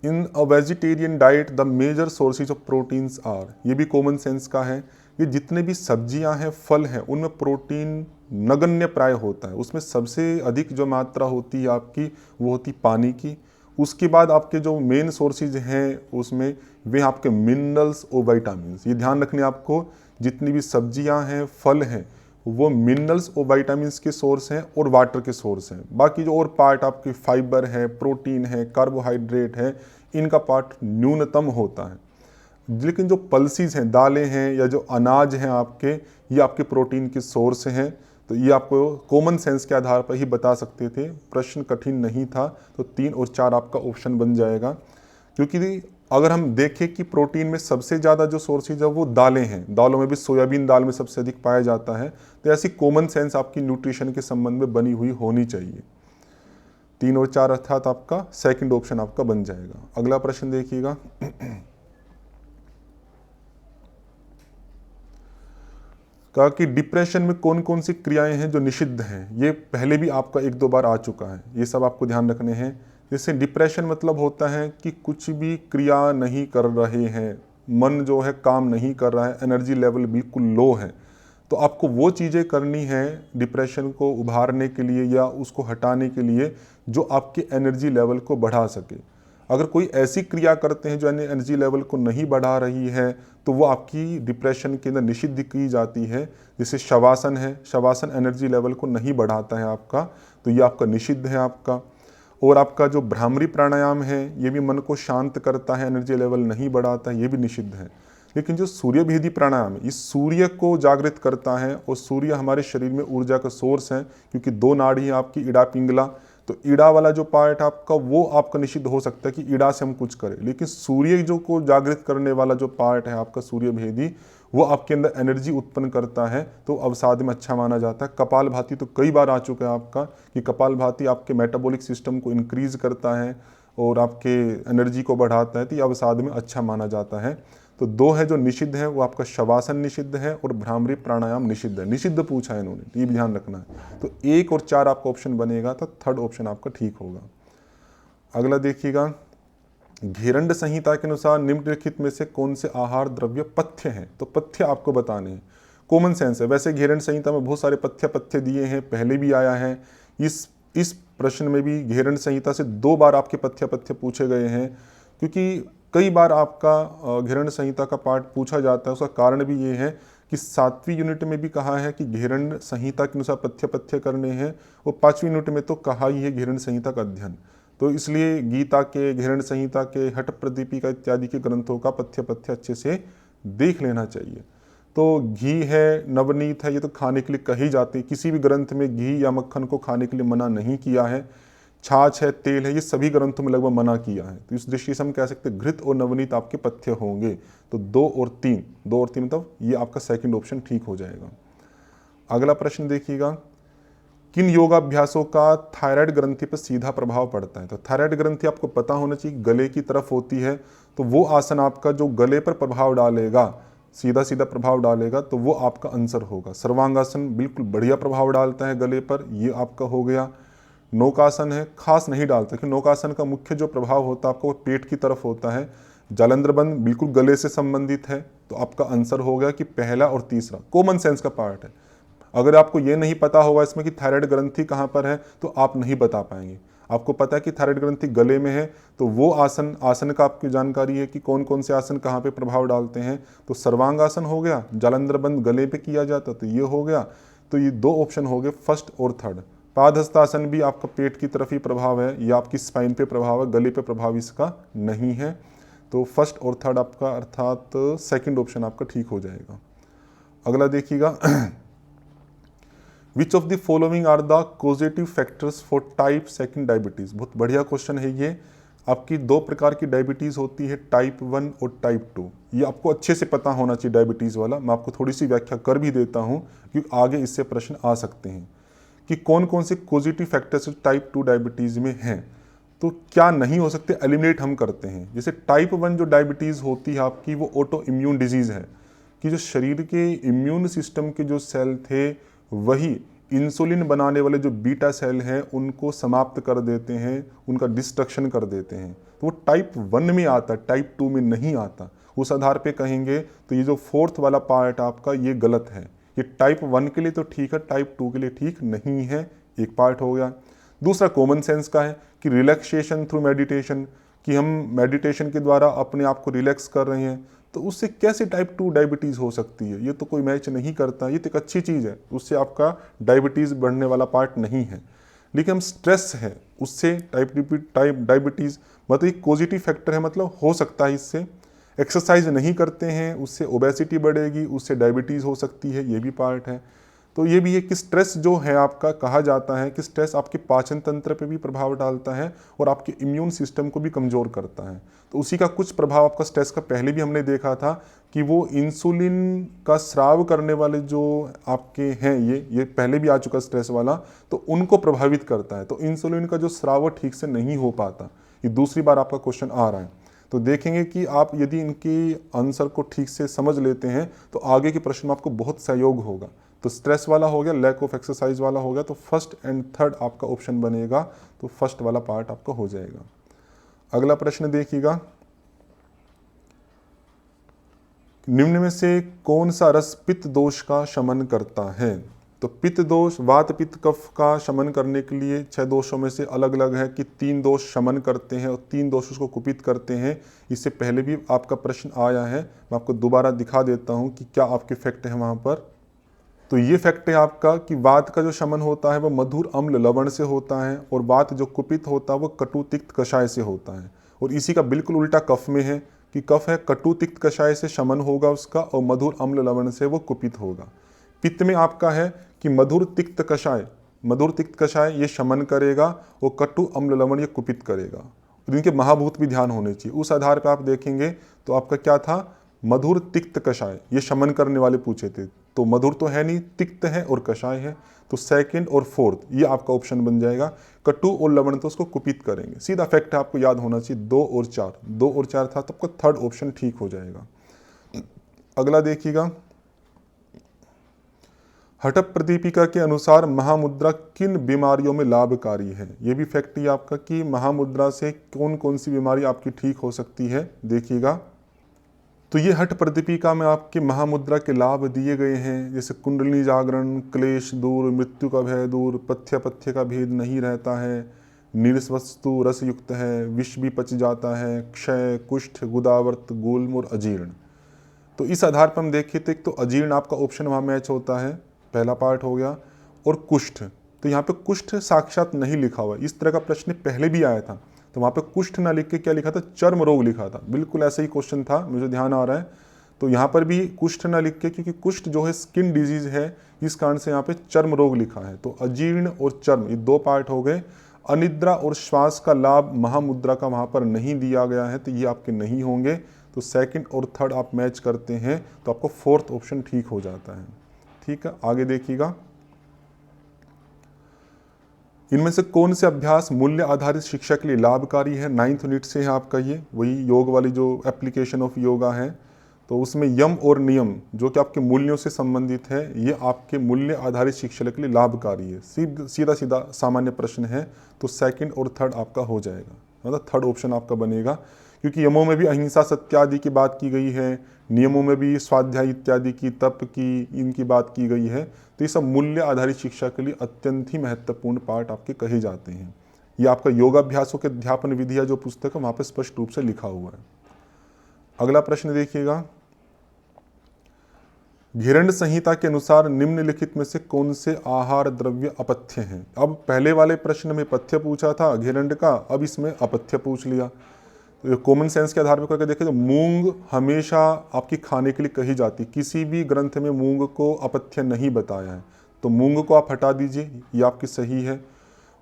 in a vegetarian diet the major sources of proteins are. ये भी कॉमन सेंस का है। ये जितने भी सब्जियां हैं, फल हैं, उनमें प्रोटीन नगण्य प्राय होता है। उसमें सबसे अधिक जो मात्रा होती है आपकी वो होती पानी की। उसके बाद आपके जो मेन सोर्सेज हैं उसमें वे आपके मिनरल्स और विटामिन्स। ये ध्यान रखने आपको, जितनी भी सब्जियां हैं, फल हैं, वो मिनरल्स और विटामिन्स के सोर्स हैं और वाटर के सोर्स हैं। बाकी जो और पार्ट आपके फाइबर है, प्रोटीन है, कार्बोहाइड्रेट है, इनका पार्ट न्यूनतम होता है। लेकिन जो पल्सीज हैं, दालें हैं, या जो अनाज हैं आपके, ये आपके प्रोटीन के सोर्स हैं। तो ये आपको कॉमन सेंस के आधार पर ही बता सकते थे, प्रश्न कठिन नहीं था। तो 3 और 4 आपका ऑप्शन बन जाएगा। क्योंकि अगर हम देखें कि प्रोटीन में सबसे ज़्यादा जो सोर्सेज है वो दालें हैं, दालों में भी सोयाबीन दाल में सबसे अधिक पाया जाता है। तो ऐसी कॉमन सेंस आपकी न्यूट्रिशन के संबंध में बनी हुई होनी चाहिए। 3 और 4 अर्थात आपका सेकंड ऑप्शन आपका बन जाएगा। अगला प्रश्न देखिएगा, कहा कि डिप्रेशन में कौन कौन सी क्रियाएं हैं जो निषिद्ध हैं। ये पहले भी आपका 1-2 बार आ चुका है, ये सब आपको ध्यान रखने हैं। जैसे डिप्रेशन मतलब होता है कि कुछ भी क्रिया नहीं कर रहे हैं, मन जो है काम नहीं कर रहा है, एनर्जी लेवल बिल्कुल लो है। तो आपको वो चीज़ें करनी है डिप्रेशन को उभारने के लिए या उसको हटाने के लिए जो आपके एनर्जी लेवल को बढ़ा सके। अगर कोई ऐसी क्रिया करते हैं जो एनर्जी लेवल को नहीं बढ़ा रही है तो वो आपकी डिप्रेशन के अंदर निषिद्ध की जाती है। जैसे शवासन है, शवासन एनर्जी लेवल को नहीं बढ़ाता है आपका, तो ये आपका निषिद्ध है आपका। और आपका जो भ्रामरी प्राणायाम है ये भी मन को शांत करता है, एनर्जी लेवल नहीं बढ़ाता है, ये भी निषिद्ध है। लेकिन जो सूर्य भेदी प्राणायाम है, इस सूर्य को जागृत करता है, और सूर्य हमारे शरीर में ऊर्जा का सोर्स है, क्योंकि 2 नाड़ी है आपकी, इड़ा पिंगला। तो ईड़ा वाला जो पार्ट आपका वो आपका निषिद्ध हो सकता है कि ईड़ा से हम कुछ करें, लेकिन सूर्य जो को जागृत करने वाला जो पार्ट है आपका सूर्य भेदी, वो आपके अंदर एनर्जी उत्पन्न करता है, तो अवसाद में अच्छा माना जाता है। कपालभाति तो कई बार आ चुका है आपका, कि कपालभाति आपके मेटाबॉलिक सिस्टम को इंक्रीज करता है और आपके एनर्जी को बढ़ाता है, तो ये अवसाद में अच्छा माना जाता है। तो 2 है जो निषिद्ध है, वो आपका शवासन निषिद्ध है और भ्रामरी प्राणायाम निषिद्ध है। निषिद्ध पूछा है इन्होंने, तो ये भी ध्यान रखना है। तो 1 और 4 आपका ऑप्शन बनेगा, तो 3rd ऑप्शन आपका ठीक होगा। अगला देखिएगा, घेरंड संहिता के अनुसार निम्नलिखित में से कौन से आहार द्रव्य पथ्य हैं? तो पथ्य आपको बताने हैं, कॉमन सेंस है। वैसे घेरंड संहिता में बहुत सारे पथ्य दिए हैं, पहले भी आया है। इस प्रश्न में भी घेरंड संहिता से 2 बार आपके पथ्य पूछे गए हैं, क्योंकि कई बार आपका घेरंड संहिता का पार्ट पूछा जाता है। उसका कारण भी ये है कि 7वीं यूनिट में भी कहा है कि घेरंड संहिता के अनुसार पथ्य करने हैं, और 5वीं यूनिट में तो कहा ही है घेरंड संहिता का अध्ययन। तो इसलिए गीता के, घेरंड संहिता के, हठ प्रदीपिका इत्यादि के ग्रंथों का पथ्य अच्छे से देख लेना चाहिए। तो घी है, नवनीत है, ये तो खाने के लिए कही जाती है, किसी भी ग्रंथ में घी या मक्खन को खाने के लिए मना नहीं किया है। छाछ है, तेल है, ये सभी ग्रंथों में लगभग मना किया है। तो इस दृष्टि से हम कह सकते हैं घृत और नवनीत आपके पथ्य होंगे। तो 2 और 3 मतलब ये आपका 2nd ऑप्शन ठीक हो जाएगा। अगला प्रश्न देखिएगा, किन योगाभ्यासों का थायराइड ग्रंथि पर सीधा प्रभाव पड़ता है? तो थायराइड ग्रंथि आपको पता होना चाहिए गले की तरफ होती है, तो वो आसन आपका जो गले पर प्रभाव डालेगा, सीधा प्रभाव डालेगा, तो वो आपका आंसर होगा। सर्वांगासन बिल्कुल बढ़िया प्रभाव डालता है गले पर, ये आपका हो गया। नौकासन है, खास नहीं डालता, क्योंकि नौकासन का मुख्य जो प्रभाव होता है आपको पेट की तरफ होता है। जालंधरबंद बिल्कुल गले से संबंधित है, तो आपका आंसर हो गया कि पहला और तीसरा कॉमन सेंस का पार्ट है। अगर आपको ये नहीं पता होगा इसमें कि थायराइड ग्रंथि कहाँ पर है, तो आप नहीं बता पाएंगे। आपको पता है कि थायराइड ग्रंथि गले में है, तो वो आसन का आपकी जानकारी है कि कौन कौन से आसन कहाँ पे प्रभाव डालते हैं। तो सर्वांगासन हो गया, जालंधरबंद गले पे किया जाता, तो ये हो गया। तो ये 2 ऑप्शन हो गए, 1st और 3rd। पादहस्तासन भी आपका पेट की तरफ ही प्रभाव है, या आपकी स्पाइन पे प्रभाव है, गले पे प्रभाव इसका नहीं है। तो 1st और 3rd आपका, अर्थात 2nd ऑप्शन आपका ठीक हो जाएगा। अगला देखिएगा, which of the following are the causative factors for type 2 diabetes? बहुत बढ़िया क्वेश्चन है ये। आपकी 2 प्रकार की डायबिटीज़ होती है, टाइप 1 और टाइप 2। ये आपको अच्छे से पता होना चाहिए डायबिटीज़ वाला। मैं आपको थोड़ी सी व्याख्या कर भी देता हूँ, क्योंकि आगे इससे प्रश्न आ सकते हैं कि कौन कौन से कॉजेटिव फैक्टर्स टाइप 2 डायबिटीज़ में हैं। तो क्या नहीं हो सकते, एलिमिनेट हम करते हैं। जैसे टाइप 1 जो डायबिटीज़ होती है आपकी, वो ऑटो इम्यून डिजीज़ है, कि जो शरीर के इम्यून सिस्टम के जो सेल थे वही इंसुलिन बनाने वाले जो बीटा सेल हैं उनको समाप्त कर देते हैं, उनका डिस्ट्रक्शन कर देते हैं। तो वो टाइप 1 में आता है, टाइप 2 में नहीं आता। उस आधार पे कहेंगे तो ये जो 4th वाला पार्ट आपका ये गलत है। ये टाइप 1 के लिए तो ठीक है, टाइप 2 के लिए ठीक नहीं है। एक पार्ट हो गया। दूसरा कॉमन सेंस का है कि रिलैक्सेशन थ्रू मेडिटेशन, कि हम मेडिटेशन के द्वारा अपने आप को रिलैक्स कर रहे हैं, तो उससे कैसे टाइप 2 डायबिटीज़ हो सकती है? ये तो कोई मैच नहीं करता। ये तो एक अच्छी चीज़ है, उससे आपका डायबिटीज़ बढ़ने वाला पार्ट नहीं है। लेकिन हम स्ट्रेस है उससे टाइप डायबिटीज़, मतलब एक पॉजिटिव फैक्टर है, मतलब हो सकता है इससे। एक्सरसाइज नहीं करते हैं उससे ओबेसिटी बढ़ेगी, उससे डायबिटीज़ हो सकती है, ये भी पार्ट है। तो ये भी है कि स्ट्रेस जो है आपका, कहा जाता है कि स्ट्रेस आपके पाचन तंत्र पे भी प्रभाव डालता है और आपके इम्यून सिस्टम को भी कमज़ोर करता है। तो उसी का कुछ प्रभाव आपका स्ट्रेस का पहले भी हमने देखा था कि वो इंसुलिन का स्राव करने वाले जो आपके हैं, ये पहले भी आ चुका स्ट्रेस वाला, तो उनको प्रभावित करता है। तो इंसुलिन का जो स्राव ठीक से नहीं हो पाता। ये दूसरी बार आपका क्वेश्चन आ रहा है। तो देखेंगे कि आप यदि इनकी आंसर को ठीक से समझ लेते हैं तो आगे के प्रश्न में आपको बहुत सहयोग होगा। तो स्ट्रेस वाला हो गया, लैक ऑफ एक्सरसाइज वाला हो गया, तो 1st एंड 3rd आपका ऑप्शन बनेगा। तो 1st वाला पार्ट आपका हो जाएगा। अगला प्रश्न देखिएगा, निम्न में से कौन सा रस पित्त दोष का शमन करता है? तो पित्त दोष, वात पित्त कफ का शमन करने के लिए 6 दोषों में से अलग अलग है कि 3 दोष शमन करते हैं और 3 दोष उसको कुपित करते हैं। इससे पहले भी आपका प्रश्न आया है, मैं आपको दोबारा दिखा देता हूं कि क्या आपके फैक्ट है वहां पर। तो ये फैक्ट है आपका कि वात का जो शमन होता है वो मधुर अम्ल लवण से होता है और वात जो कुपित होता है वो कटु तिक्त कषाय से होता है। और इसी का बिल्कुल उल्टा कफ में है कि कफ है कटु तिक्त कषाय से शमन होगा उसका और मधुर अम्ल लवण से वो कुपित होगा। पित्त में आपका है कि मधुर तिक्त कषाय ये शमन करेगा और कटु अम्ल लवण ये कुपित करेगा। और इनके महाभूत भी ध्यान होने चाहिए। उस आधार पर आप देखेंगे तो आपका क्या था, मधुर तिक्त कषाय ये शमन करने वाले पूछे थे। तो मधुर तो है नहीं, तिक्त है और कषाय है, तो सेकंड और फोर्थ ये आपका ऑप्शन बन जाएगा। कटु और लवण तो उसको कुपित करेंगे। सीधा फैक्ट आपको याद होना चाहिए 2 और 4, 2 और 4 था तो आपका थर्ड ऑप्शन ठीक हो जाएगा। अगला देखिएगा, हठप प्रदीपिका के अनुसार महामुद्रा किन बीमारियों में लाभकारी है। ये भी फैक्ट ही आपका कि महामुद्रा से कौन कौन सी बीमारी आपकी ठीक हो सकती है। देखिएगा, तो ये हठ प्रदीपिका में आपके महामुद्रा के लाभ दिए गए हैं, जैसे कुंडलिनी जागरण, क्लेश दूर, मृत्यु का भय दूर, पथ्य का भेद नहीं रहता है, नीरस वस्तु रस युक्त है, विष भी पच जाता है, क्षय, कुष्ठ, गुदावर्त, गुल्म और अजीर्ण। तो इस आधार पर हम देखें तो एक तो अजीर्ण आपका ऑप्शन वहाँ मैच होता है, पहला पार्ट हो गया। और कुष्ठ, तो यहाँ पे कुष्ठ साक्षात नहीं लिखा हुआ, इस तरह का प्रश्न पहले भी आया था, तो वहाँ पे कुष्ठ ना लिख के क्या लिखा था, चर्म रोग लिखा था। बिल्कुल ऐसा ही क्वेश्चन था, मुझे ध्यान आ रहा है। तो यहाँ पर भी कुष्ठ ना लिख के, क्योंकि कुष्ठ जो है स्किन डिजीज है, इस कारण से यहाँ पे चर्म रोग लिखा है। तो अजीर्ण और चर्म ये 2 पार्ट हो गए। अनिद्रा और श्वास का लाभ महामुद्रा का वहाँ पर नहीं दिया गया है, तो ये आपके नहीं होंगे। तो सेकंड और थर्ड आप मैच करते हैं तो आपको फोर्थ ऑप्शन ठीक हो जाता है। ठीक है, आगे देखिएगा, इनमें से कौन से अभ्यास मूल्य आधारित शिक्षा के लिए लाभकारी है। 9th यूनिट से है आपका ये, वही योग वाली जो एप्लीकेशन ऑफ योगा है। तो उसमें यम और नियम जो कि आपके मूल्यों से संबंधित है, ये आपके मूल्य आधारित शिक्षा के लिए लाभकारी है। सीधा सीधा सामान्य प्रश्न है, तो सेकंड और थर्ड आपका हो जाएगा, मतलब थर्ड ऑप्शन आपका बनेगा। क्योंकि यमों में भी अहिंसा सत्यादि की बात की गई है, नियमों में भी स्वाध्याय इत्यादि की, तप की, इनकी बात की गई है। तो ये सब मूल्य आधारित शिक्षा के लिए अत्यंत ही महत्वपूर्ण पार्ट आपके कहे जाते हैं। ये आपका योगाभ्यासों के अध्यापन विधिया जो पुस्तक है वहाँ पर स्पष्ट रूप से लिखा हुआ है। अगला प्रश्न देखिएगा, घिरण्ड संहिता के अनुसार निम्नलिखित में से कौन से आहार द्रव्य अपथ्य हैं। अब पहले वाले प्रश्न में पथ्य पूछा था घिरण्ड का, अब इसमें अपथ्य पूछ लिया। तो कॉमन सेंस के आधार पर करके देखें तो मूंग हमेशा आपकी खाने के लिए कही जाती, किसी भी ग्रंथ में मूंग को अपथ्य नहीं बताया है, तो मूंग को आप हटा दीजिए, ये आपकी सही है।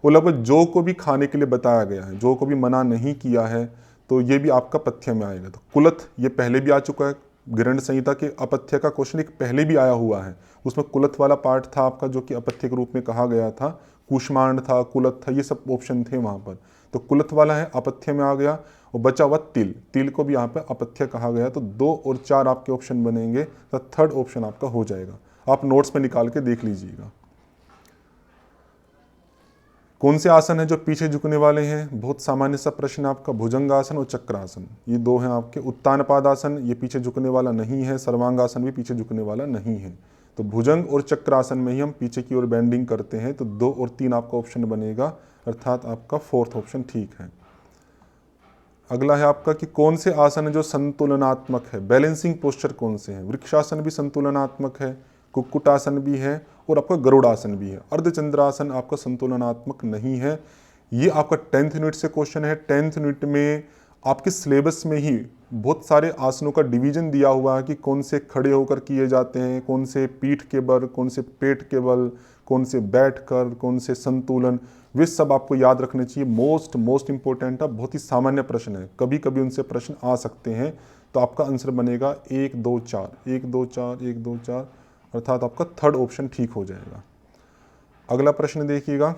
और लगभग जौ को भी खाने के लिए बताया गया है, जौ को भी मना नहीं किया है, तो ये भी आपका पथ्य में आएगा। तो कुलथ ये पहले भी आ चुका है, घिरण्ड संहिता के अपथ्य का क्वेश्चन एक पहले भी आया हुआ है, उसमें कुलथ वाला पार्ट था आपका जो कि अपथ्य के रूप में कहा गया था। कुष्मांड था, कुलथ था, ये सब ऑप्शन थे वहाँ पर। तो कुलथ वाला है अपथ्य में आ गया। और बचा हुआ तिल को भी यहाँ पे अपथ्य कहा गया। तो 2 और 4 आपके ऑप्शन बनेंगे, तो थर्ड ऑप्शन आपका हो जाएगा। आप नोट्स में निकाल के देख लीजिएगा। कौन से आसन है जो पीछे झुकने वाले हैं, बहुत सामान्य सा प्रश्न आपका, भुजंगासन और चक्रासन, ये 2 हैं आपके। उत्तान पादासन ये पीछे झुकने वाला नहीं है, सर्वांगासन भी पीछे झुकने वाला नहीं है। तो भुजंग और चक्रासन में ही हम पीछे की ओर बेंडिंग करते हैं। तो 2 और 3 आपका ऑप्शन बनेगा, अर्थात आपका फोर्थ ऑप्शन ठीक है। अगला है आपका कि कौन से आसन है जो संतुलनात्मक है, बैलेंसिंग पोस्चर कौन से हैं। वृक्षासन भी संतुलनात्मक है, कुक्कुटासन भी है और आपका गरुड़ासन भी है। अर्धचंद्रासन आपका संतुलनात्मक नहीं है। ये आपका 10th यूनिट से क्वेश्चन है। 10th यूनिट में आपके सिलेबस में ही बहुत सारे आसनों का डिवीजन दिया हुआ है कि कौन से खड़े होकर किए जाते हैं, कौन से पीठ के बल, कौन से पेट के बल, कौन से बैठकर, कौन से संतुलन, वे सब आपको याद रखने चाहिए। मोस्ट इंपॉर्टेंट है, बहुत ही सामान्य प्रश्न है, कभी कभी उनसे प्रश्न आ सकते हैं। तो आपका आंसर बनेगा 1 2 4 1 2 4 1 2 4, अर्थात आपका थर्ड ऑप्शन ठीक हो जाएगा। अगला प्रश्न देखिएगा,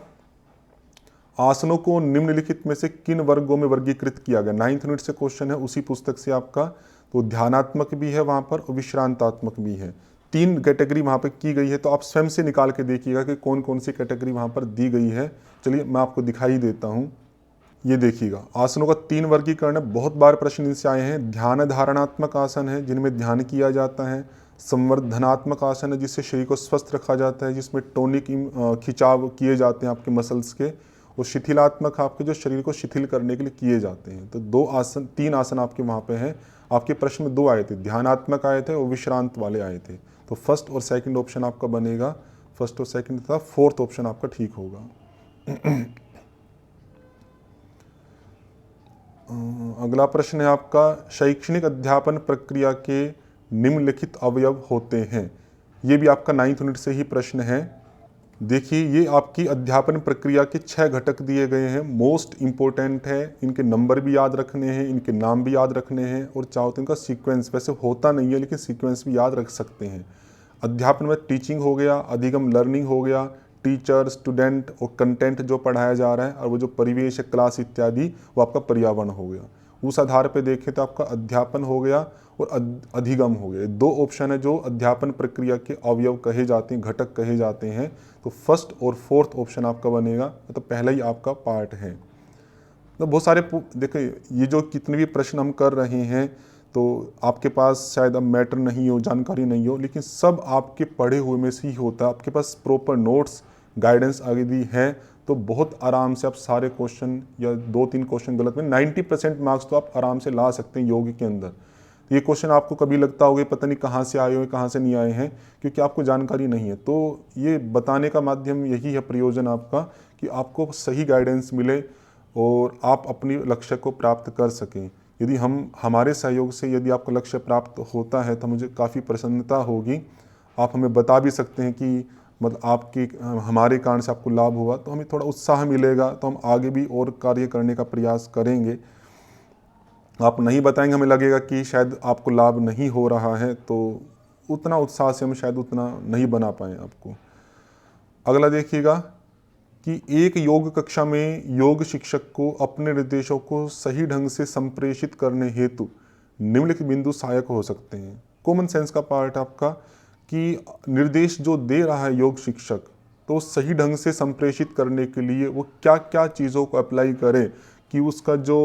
आसनों को निम्नलिखित में से किन वर्गों में वर्गीकृत किया गया। 9th यूनिट से क्वेश्चन है, उसी पुस्तक से आपका। तो ध्यानात्मक भी है वहाँ पर और विश्रांतात्मक भी है। 3 कैटेगरी वहाँ पर की गई है, तो आप स्वयं से निकाल के देखिएगा कि कौन कौन सी कैटेगरी वहाँ पर दी गई है। चलिए मैं आपको दिखाई देता हूँ। ये देखिएगा, आसनों का 3 वर्गीकरण है, बहुत बार प्रश्न इनसे आए हैं। ध्यान धारणात्मक आसन है जिनमें ध्यान किया जाता है, संवर्धनात्मक आसन है जिससे शरीर को स्वस्थ रखा जाता है, जिसमें टोनिक खिंचाव किए जाते हैं आपके मसल्स के, और शिथिलात्मक आपके जो शरीर को शिथिल करने के लिए किए जाते हैं। तो 3 आसन आपके वहाँ पे हैं। आपके प्रश्न में 2 आए थे, ध्यानात्मक आए थे और विश्रांत वाले आए थे। तो फर्स्ट और सेकंड ऑप्शन आपका बनेगा, फर्स्ट और सेकंड तथा फोर्थ ऑप्शन आपका ठीक होगा। अगला प्रश्न है आपका, शैक्षणिक अध्यापन प्रक्रिया के निम्नलिखित अवयव होते हैं। ये भी आपका 9th यूनिट से ही प्रश्न है। देखिए, ये आपकी अध्यापन प्रक्रिया के 6 घटक दिए गए हैं, मोस्ट इंपॉर्टेंट है, इनके नंबर भी याद रखने हैं, इनके नाम भी याद रखने हैं, और चाहो तो इनका सीक्वेंस, वैसे होता नहीं है लेकिन सीक्वेंस भी याद रख सकते हैं। अध्यापन में टीचिंग हो गया, अधिगम लर्निंग हो गया, टीचर, स्टूडेंट और कंटेंट जो पढ़ाया जा रहा है, और वो जो परिवेश है, क्लास इत्यादि, वो आपका पर्यावरण हो गया। उस आधार पे देखें तो आपका अध्यापन हो गया और अधिगम हो गया। 2 ऑप्शन है जो अध्यापन प्रक्रिया के अवयव कहे जाते हैं, घटक कहे जाते हैं। तो फर्स्ट और फोर्थ ऑप्शन आपका बनेगा, तो पहला ही आपका पार्ट है। तो बहुत सारे देखिए, ये जो कितने भी प्रश्न हम कर रहे हैं, तो आपके पास शायद अब मैटर नहीं हो, जानकारी नहीं हो, लेकिन सब आपके पढ़े हुए में से ही होता है। आपके पास प्रॉपर नोट्स, गाइडेंस आदि है, तो बहुत आराम से आप सारे क्वेश्चन या 2-3 क्वेश्चन गलत में 90% मार्क्स तो आप आराम से ला सकते हैं योग के अंदर। ये क्वेश्चन आपको कभी लगता होगा पता नहीं कहाँ से आए हुए, कहाँ से नहीं आए हैं, क्योंकि आपको जानकारी नहीं है। तो ये बताने का माध्यम यही है, प्रयोजन आपका, कि आपको सही गाइडेंस मिले और आप अपनी लक्ष्य को प्राप्त कर सकें। यदि हमारे सहयोग से यदि आपका लक्ष्य प्राप्त होता है तो मुझे काफ़ी प्रसन्नता होगी। आप हमें बता भी सकते हैं कि मतलब आपकी हमारे कारण से आपको लाभ हुआ, तो हमें थोड़ा उत्साह मिलेगा, तो हम आगे भी और कार्य करने का प्रयास करेंगे। आप नहीं बताएंगे, हमें लगेगा कि शायद आपको लाभ नहीं हो रहा है, तो उतना उत्साह से हम शायद उतना नहीं बना पाएँ आपको। अगला देखिएगा कि एक योग कक्षा में योग शिक्षक को अपने निर्देशों को सही ढंग से संप्रेषित करने हेतु निम्नलिखित बिंदु सहायक हो सकते हैं। कॉमन सेंस का पार्ट आपका, कि निर्देश जो दे रहा है योग शिक्षक, तो सही ढंग से संप्रेषित करने के लिए वो क्या क्या चीज़ों को अप्लाई करे कि उसका जो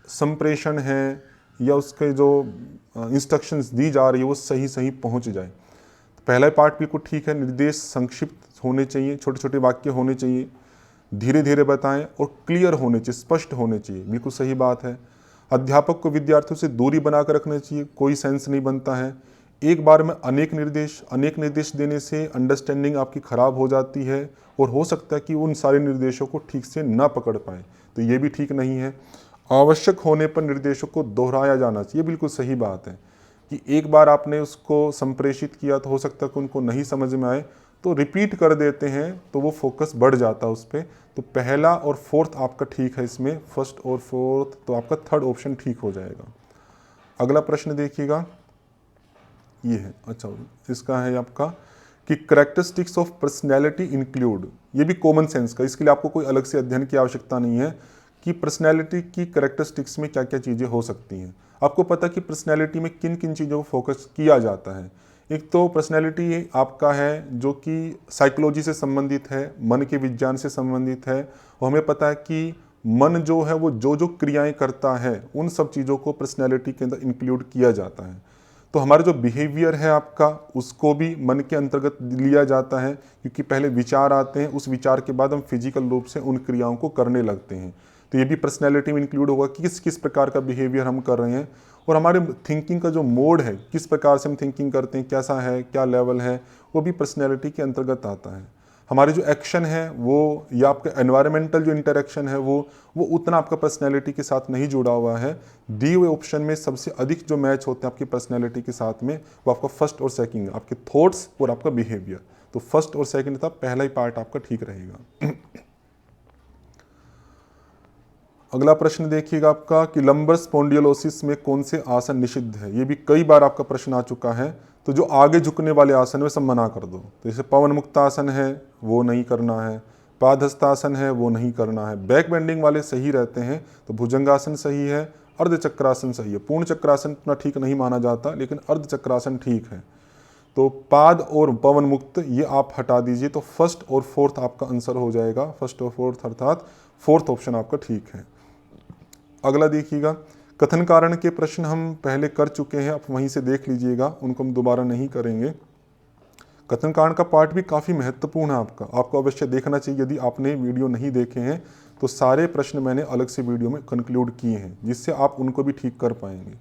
संप्रेषण है या उसके जो इंस्ट्रक्शंस दी जा रही है वो सही सही पहुंच जाए। तो पहला पार्ट बिल्कुल ठीक है, निर्देश संक्षिप्त होने चाहिए, छोटे छोटे वाक्य होने चाहिए, धीरे धीरे बताएं और क्लियर होने चाहिए, स्पष्ट होने चाहिए, बिल्कुल सही बात है। अध्यापक को विद्यार्थियों से दूरी बनाकर रखना चाहिए, कोई सेंस नहीं बनता है। एक बार में अनेक निर्देश देने से अंडरस्टैंडिंग आपकी खराब हो जाती है और हो सकता है कि उन सारे निर्देशों को ठीक से ना पकड़ पाए, तो ये भी ठीक नहीं है। आवश्यक होने पर निर्देशों को दोहराया जाना चाहिए, बिल्कुल सही बात है कि एक बार आपने उसको संप्रेषित किया तो हो सकता है कि उनको नहीं समझ में आए, तो रिपीट कर देते हैं तो वो फोकस बढ़ जाता है उस पर। तो पहला और फोर्थ आपका ठीक है इसमें, फर्स्ट और फोर्थ, तो आपका थर्ड ऑप्शन ठीक हो जाएगा। अगला प्रश्न देखिएगा, ये है, अच्छा इसका है आपका कि कैरेक्टरिस्टिक्स ऑफ पर्सनैलिटी इंक्लूड, ये भी कॉमन सेंस का, इसके लिए आपको कोई अलग से अध्ययन की आवश्यकता नहीं है कि पर्सनैलिटी की कैरेक्टरिस्टिक्स में क्या क्या चीज़ें हो सकती हैं। आपको पता कि पर्सनैलिटी में किन किन चीज़ों को फोकस किया जाता है। एक तो पर्सनैलिटी आपका है जो कि साइकोलॉजी से संबंधित है, मन के विज्ञान से संबंधित है, और हमें पता है कि मन जो है वो जो जो क्रियाएं करता है उन सब चीज़ों को पर्सनैलिटी के अंदर इंक्लूड किया जाता है। तो हमारा जो बिहेवियर है आपका, उसको भी मन के अंतर्गत लिया जाता है, क्योंकि पहले विचार आते हैं, उस विचार के बाद हम फिजिकल रूप से उन क्रियाओं को करने लगते हैं। तो ये भी पर्सनैलिटी में इंक्लूड होगा कि किस किस प्रकार का बिहेवियर हम कर रहे हैं, और हमारे थिंकिंग का जो मोड है, किस प्रकार से हम थिंकिंग करते हैं, कैसा है, क्या लेवल है, वो भी पर्सनैलिटी के अंतर्गत आता है। हमारे जो एक्शन है वो, या आपका एनवायरमेंटल जो इंटरेक्शन है वो उतना आपका पर्सनैलिटी के साथ नहीं जुड़ा हुआ है। दिए हुए ऑप्शन में सबसे अधिक जो मैच होते हैं आपकी पर्सनैलिटी के साथ में, वो आपका फर्स्ट और सेकंड, आपके थॉट्स और आपका बिहेवियर। तो फर्स्ट और सेकंड था, पहला ही पार्ट आपका ठीक रहेगा। अगला प्रश्न देखिएगा आपका कि लंबर स्पॉन्डिलोसिस में कौन से आसन निषिद्ध है। ये भी कई बार आपका प्रश्न आ चुका है। तो जो आगे झुकने वाले आसन है सब मना कर दो। तो जैसे पवन मुक्त आसन है वो नहीं करना है, पादहस्तासन है वो नहीं करना है। बैक बेंडिंग वाले सही रहते हैं, तो भुजंगासन सही है, अर्धचक्रासन सही है। पूर्ण चक्रासन इतना ठीक नहीं माना जाता, लेकिन अर्धचक्रासन ठीक है। तो पाद और पवन मुक्त ये आप हटा दीजिए, तो फर्स्ट और फोर्थ आपका आंसर हो जाएगा। फर्स्ट और फोर्थ अर्थात फोर्थ ऑप्शन आपका ठीक है। अगला देखिएगा, कथन कारण के प्रश्न हम पहले कर चुके हैं, आप वहीं से देख लीजिएगा, उनको हम दोबारा नहीं करेंगे। कथन कारण का पार्ट भी काफ़ी महत्वपूर्ण है आपको अवश्य देखना चाहिए। यदि आपने वीडियो नहीं देखे हैं तो सारे प्रश्न मैंने अलग से वीडियो में कंक्लूड किए हैं, जिससे आप उनको भी ठीक कर पाएंगे।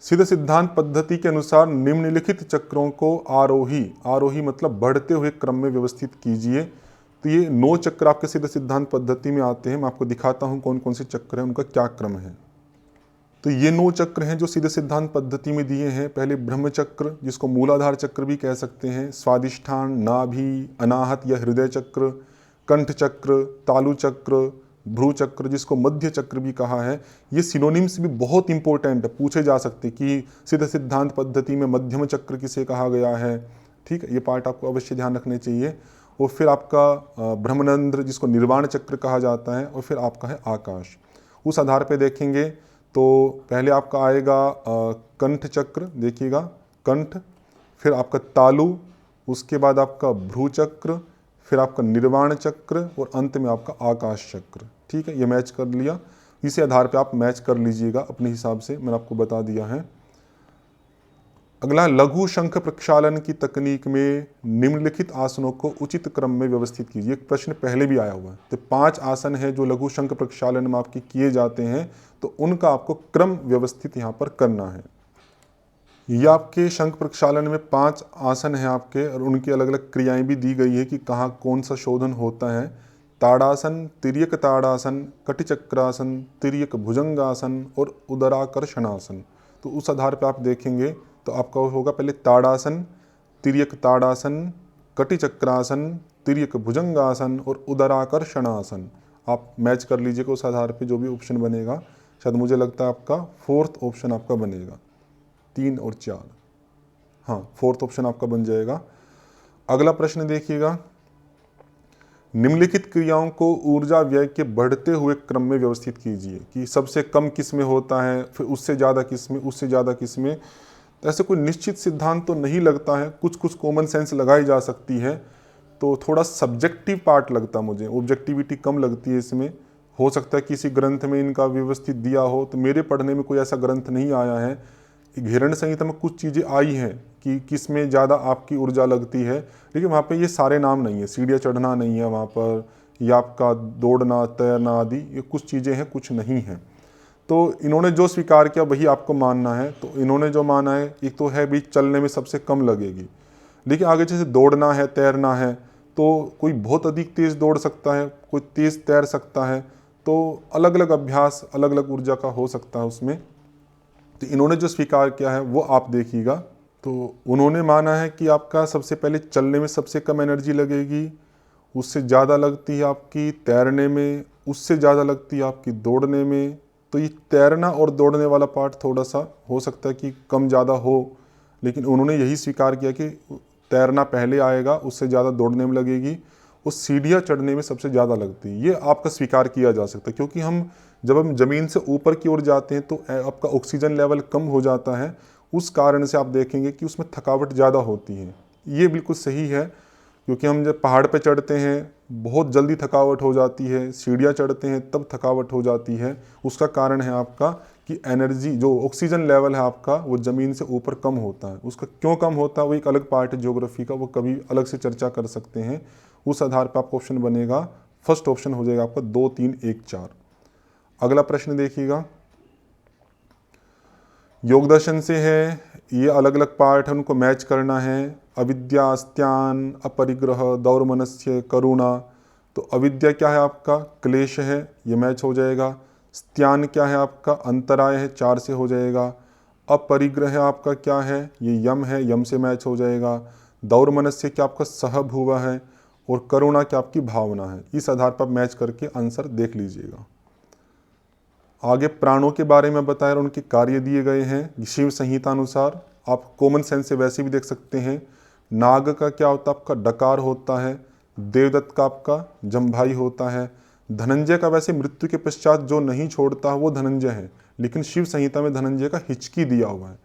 सिद्ध सिद्धांत पद्धति के अनुसार निम्नलिखित चक्रों को आरोही मतलब बढ़ते हुए क्रम में व्यवस्थित कीजिए। तो ये 9 चक्र आपके सिद्ध सिद्धांत पद्धति में आते हैं। मैं आपको दिखाता हूँ कौन कौन से चक्र हैं, उनका क्या क्रम है। तो ये 9 चक्र हैं जो सिद्ध सिद्धांत पद्धति में दिए हैं। पहले ब्रह्म चक्र, जिसको मूलाधार चक्र भी कह सकते हैं, स्वादिष्ठान, नाभि, अनाहत या हृदय चक्र, कंठ चक्र, तालु चक्र, भ्रू चक्र, जिसको मध्य चक्र भी कहा है। ये सिनोनिम्स भी बहुत इंपॉर्टेंट है, पूछे जा सकते कि सिद्ध सिद्धांत पद्धति में मध्यम चक्र किसे कहा गया है। ठीक है, ये पार्ट आपको अवश्य ध्यान रखने चाहिए। और फिर आपका ब्रह्मरंध्र, जिसको निर्वाण चक्र कहा जाता है, और फिर आपका है आकाश। उस आधार पे देखेंगे तो पहले आपका आएगा कंठ चक्र, देखिएगा कंठ, फिर आपका तालु, उसके बाद आपका भ्रू चक्र, फिर आपका निर्वाण चक्र, और अंत में आपका आकाश चक्र। ठीक है, ये मैच कर लिया। इसी आधार पे आप मैच कर लीजिएगा अपने हिसाब से, मैंने आपको बता दिया है। अगला, लघु शंख प्रक्षालन की तकनीक में निम्नलिखित आसनों को उचित क्रम में व्यवस्थित कीजिए। एक प्रश्न पहले भी आया हुआ है। तो 5 आसन है जो लघु शंख प्रक्षालन में आपके किए जाते हैं, तो उनका आपको क्रम व्यवस्थित यहाँ पर करना है। ये आपके शंख प्रक्षालन में 5 आसन हैं आपके, और उनकी अलग अलग क्रियाएं भी दी गई है कि कहाँ कौन सा शोधन होता है। ताड़ासन, तिर्यक ताड़ासन, कटिचक्रासन, तिर्यक भुजंगासन और उदराकर्षणासन। तो उस आधार पर आप देखेंगे तो आपका होगा पहले ताड़ासन, तिर्यक ताड़ासन, कटिचक्रासन, तिर्यक भुजंगासन और उदराकर्षणासन। आप मैच कर लीजिएगा उस आधार पे जो भी ऑप्शन बनेगा। शायद मुझे लगता है आपका 4th ऑप्शन आपका बनेगा, 3 और 4, हाँ 4th ऑप्शन आपका बन जाएगा। अगला प्रश्न देखिएगा, निम्नलिखित क्रियाओं को ऊर्जा व्यय के बढ़ते हुए क्रम में व्यवस्थित कीजिए कि सबसे कम किस में होता है, फिर उससे ज़्यादा किस में, उससे ज़्यादा किस में। तो ऐसे कोई निश्चित सिद्धांत तो नहीं लगता है, कुछ कुछ कॉमन सेंस लगाई जा सकती है। तो थोड़ा सब्जेक्टिव पार्ट लगता मुझे, ऑब्जेक्टिविटी कम लगती है इसमें। हो सकता है किसी ग्रंथ में इनका व्यवस्थित दिया हो, तो मेरे पढ़ने में कोई ऐसा ग्रंथ नहीं आया है। हिरण्य संहिता में कुछ चीज़ें आई हैं कि किस में ज़्यादा आपकी ऊर्जा लगती है, लेकिन वहाँ पे ये सारे नाम नहीं है। सीढ़ियाँ चढ़ना नहीं है वहाँ पर, या आपका दौड़ना, तैरना आदि, ये कुछ चीज़ें हैं, कुछ नहीं हैं। तो इन्होंने जो स्वीकार किया वही आपको मानना है। तो इन्होंने जो माना है, एक तो है भी चलने में सबसे कम लगेगी, लेकिन आगे जैसे दौड़ना है, तैरना है, तो कोई बहुत अधिक तेज़ दौड़ सकता है, कोई तेज़ तैर सकता है। तो अलग अलग अभ्यास अलग अलग ऊर्जा का हो सकता है उसमें। तो इन्होंने जो स्वीकार किया है वो आप देखिएगा। तो उन्होंने माना है कि आपका सबसे पहले चलने में सबसे कम एनर्जी लगेगी, उससे ज़्यादा लगती है आपकी तैरने में, उससे ज़्यादा लगती है आपकी दौड़ने में। तो ये तैरना और दौड़ने वाला पार्ट थोड़ा सा हो सकता है कि कम ज़्यादा हो, लेकिन उन्होंने यही स्वीकार किया कि तैरना पहले आएगा, उससे ज़्यादा दौड़ने में लगेगी, और सीढ़ियाँ चढ़ने में सबसे ज़्यादा लगती है। ये आपका स्वीकार किया जा सकता है, क्योंकि जब हम ज़मीन से ऊपर की ओर जाते हैं तो आपका ऑक्सीजन लेवल कम हो जाता है। उस कारण से आप देखेंगे कि उसमें थकावट ज़्यादा होती है। ये बिल्कुल सही है, क्योंकि हम जब पहाड़ पे चढ़ते हैं बहुत जल्दी थकावट हो जाती है, सीढ़ियाँ चढ़ते हैं तब थकावट हो जाती है। उसका कारण है आपका कि एनर्जी, जो ऑक्सीजन लेवल है आपका, वो ज़मीन से ऊपर कम होता है। उसका क्यों कम होता है वो एक अलग पार्ट है ज्योग्राफी का, वो कभी अलग से चर्चा कर सकते हैं। उस आधार पर आपका ऑप्शन बनेगा, फर्स्ट ऑप्शन हो जाएगा आपका 2, 3, 1, 4। अगला प्रश्न देखिएगा, योग दर्शन से है, ये अलग अलग पार्ट है, उनको मैच करना है। अविद्या, अस्त्यान, अपरिग्रह, दौर्मनस्य, करुणा। तो अविद्या क्या है आपका, क्लेश है, ये मैच हो जाएगा। स्त्यान क्या है आपका, अंतराय है, 4 से हो जाएगा। अपरिग्रह आपका क्या है, ये यम है, यम से मैच हो जाएगा। दौर्मनस्य क्या आपका सहभुवा है, और करुणा क्या आपकी भावना है। इस आधार पर मैच करके आंसर देख लीजिएगा। आगे प्राणों के बारे में बताया और उनके कार्य दिए गए हैं शिव संहिता अनुसार। आप कॉमन सेंस से वैसे भी देख सकते हैं। नाग का क्या होता है आपका, डकार होता है। देवदत्त का आपका जम्भाई होता है। धनंजय का वैसे मृत्यु के पश्चात जो नहीं छोड़ता वो धनंजय है, लेकिन शिव संहिता में धनंजय का हिचकी दिया हुआ है।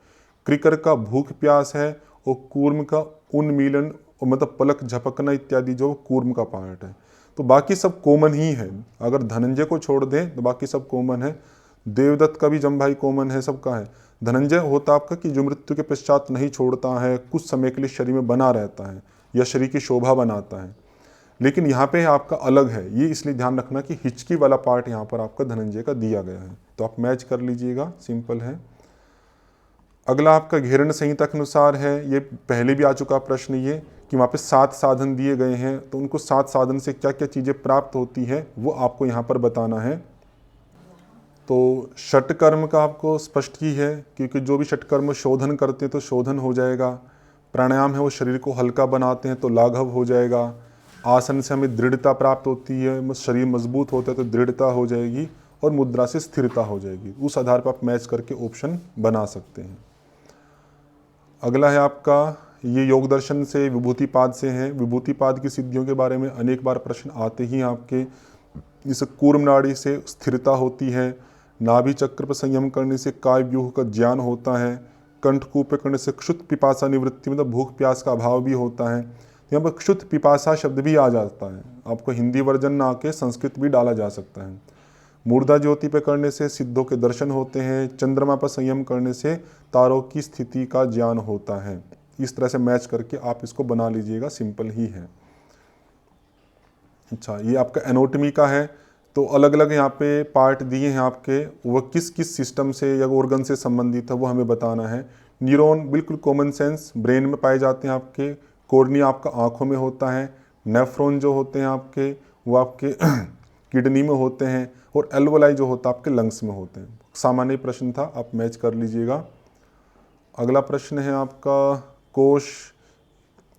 क्रिकर का भूख प्यास है, और कूर्म का उन्मीलन, मतलब पलक झपकना इत्यादि जो कूर्म का पार्ट है। तो बाकी सब कॉमन ही है। अगर धनंजय को छोड़ दें तो बाकी सब कॉमन है। देवदत्त का भी जमभाई कॉमन है, सबका है। धनंजय होता आपका कि जो मृत्यु के पश्चात नहीं छोड़ता है, कुछ समय के लिए शरीर में बना रहता है या शरीर की शोभा बनाता है। लेकिन यहाँ पे आपका अलग है, ये इसलिए ध्यान रखना कि हिचकी वाला पार्ट यहाँ पर आपका धनंजय का दिया गया है, तो आप मैच कर लीजिएगा, सिंपल है। अगला आपका घेरण संहिता के अनुसार है, ये पहले भी आ चुका प्रश्न ये कि वहाँ पे 7 साधन दिए गए हैं, तो उनको 7 साधन से क्या क्या चीज़ें प्राप्त होती है वो आपको यहाँ पर बताना है। तो षटकर्म का आपको स्पष्ट ही है, क्योंकि जो भी षटकर्म शोधन करते हैं तो शोधन हो जाएगा। प्राणायाम है वो शरीर को हल्का बनाते हैं तो लाघव हो जाएगा। आसन से हमें दृढ़ता प्राप्त होती है, शरीर मजबूत होता है तो दृढ़ता हो जाएगी, और मुद्रा से स्थिरता हो जाएगी। उस आधार पर आप मैच करके ऑप्शन बना सकते हैं। अगला है आपका, ये योग दर्शन से विभूतिपाद से है। विभूतिपाद की सिद्धियों के बारे में अनेक बार प्रश्न आते ही आपके। इस कूर्म नाड़ी से स्थिरता होती है, नाभि चक्र पर संयम करने से काय व्यूह का ज्ञान होता है, कंठकूप करने से क्षुत पिपासा निवृत्ति, मतलब भूख प्यास का अभाव भी होता है। यहाँ पर क्षुत पिपासा शब्द भी आ जाता है, आपको हिंदी वर्जन ना आके संस्कृत भी डाला जा सकता है। मूर्धा ज्योति पे करने से सिद्धों के दर्शन होते हैं, चंद्रमा पर संयम करने से तारों की स्थिति का ज्ञान होता है। इस तरह से मैच करके आप इसको बना लीजिएगा, सिंपल ही है। अच्छा, ये आपका एनाटॉमी का है, तो अलग अलग यहाँ पे पार्ट दिए हैं आपके, वो किस किस सिस्टम से या ऑर्गन से संबंधित है वो हमें बताना है। न्यूरॉन बिल्कुल कॉमन सेंस ब्रेन में पाए जाते हैं आपके, कॉर्निया आपका आँखों में होता है, नेफ्रॉन जो होते हैं आपके वो आपके किडनी में होते हैं, और एल्वोलाई जो होता है आपके लंग्स में होते हैं। सामान्य प्रश्न था, आप मैच कर लीजिएगा। अगला प्रश्न है आपका कोश।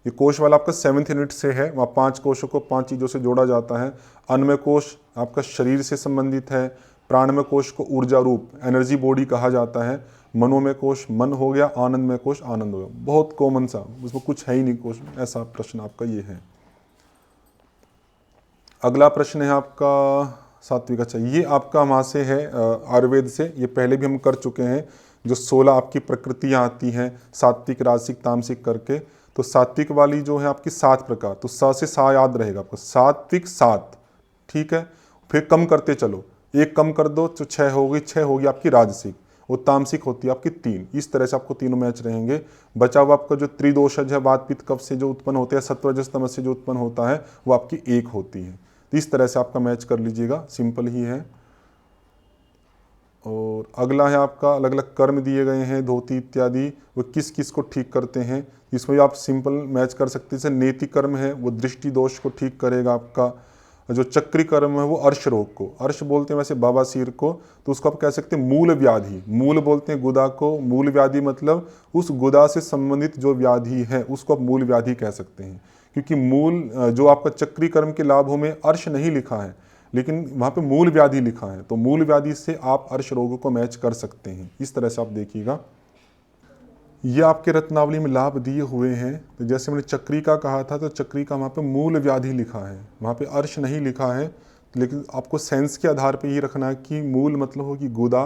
ये कोश वाला आपका 7th यूनिट से है, वहाँ 5 कोशों को 5 चीज़ों से जोड़ा जाता है। अन्नमय कोश आपका शरीर से संबंधित है, प्राणमय कोश को ऊर्जा रूप एनर्जी बॉडी कहा जाता है, मनोमय कोश मन हो गया, आनंदमय कोश आनंद हो गया। बहुत कॉमन सा, उसमें कुछ है ही नहीं कोश, ऐसा प्रश्न आपका ये है। अगला प्रश्न है आपका सात्विक। अच्छा, ये आपका वहाँ से है आयुर्वेद से, ये पहले भी हम कर चुके हैं। जो 16 आपकी प्रकृतियाँ आती हैं सात्विक राजसिक तामसिक करके, तो सात्विक वाली जो है आपकी 7 प्रकार, तो सा से सा याद रहेगा आपको, सात्विक 7, ठीक है। फिर कम करते चलो, 1 कम कर दो तो 6 होगी, 6 होगी आपकी राजसिक, और तामसिक होती है आपकी 3। इस तरह से आपको तीनों मैच रहेंगे। बचा हुआ आपका जो त्रिदोषज है, वात पित्त कफ से जो उत्पन्न होते हैं, सत्व रजस तमस से जो उत्पन्न होता है, वो आपकी 1 होती है। तो इस तरह से आपका मैच कर लीजिएगा, सिंपल ही है। और अगला है आपका अलग अलग कर्म दिए गए हैं, धोती इत्यादि, वो किस किस को ठीक करते हैं, इसमें आप सिंपल मैच कर सकते हैं। जैसे नेति कर्म है वो दृष्टि दोष को ठीक करेगा आपका। जो चक्री कर्म है वो अर्श रोग को, अर्श बोलते हैं वैसे बवासीर को, तो उसको आप कह सकते हैं मूल व्याधि। मूल बोलते हैं गुदा को, मूल व्याधि मतलब उस गुदा से संबंधित जो व्याधि है उसको आप मूल व्याधि कह सकते हैं। क्योंकि मूल जो आपका चक्री कर्म के लाभों में अर्श नहीं लिखा है, लेकिन वहाँ पे मूल व्याधि लिखा है, तो मूल व्याधि से आप अर्श रोगों को मैच कर सकते हैं। इस तरह से आप देखिएगा। ये आपके रत्नावली में लाभ दिए हुए हैं, तो जैसे मैंने चक्री का कहा था, तो चक्री का वहाँ पे मूल व्याधि लिखा है, वहाँ पे अर्श नहीं लिखा है। लेकिन आपको सेंस के आधार पे ये रखना है कि मूल मतलब होगी गुदा,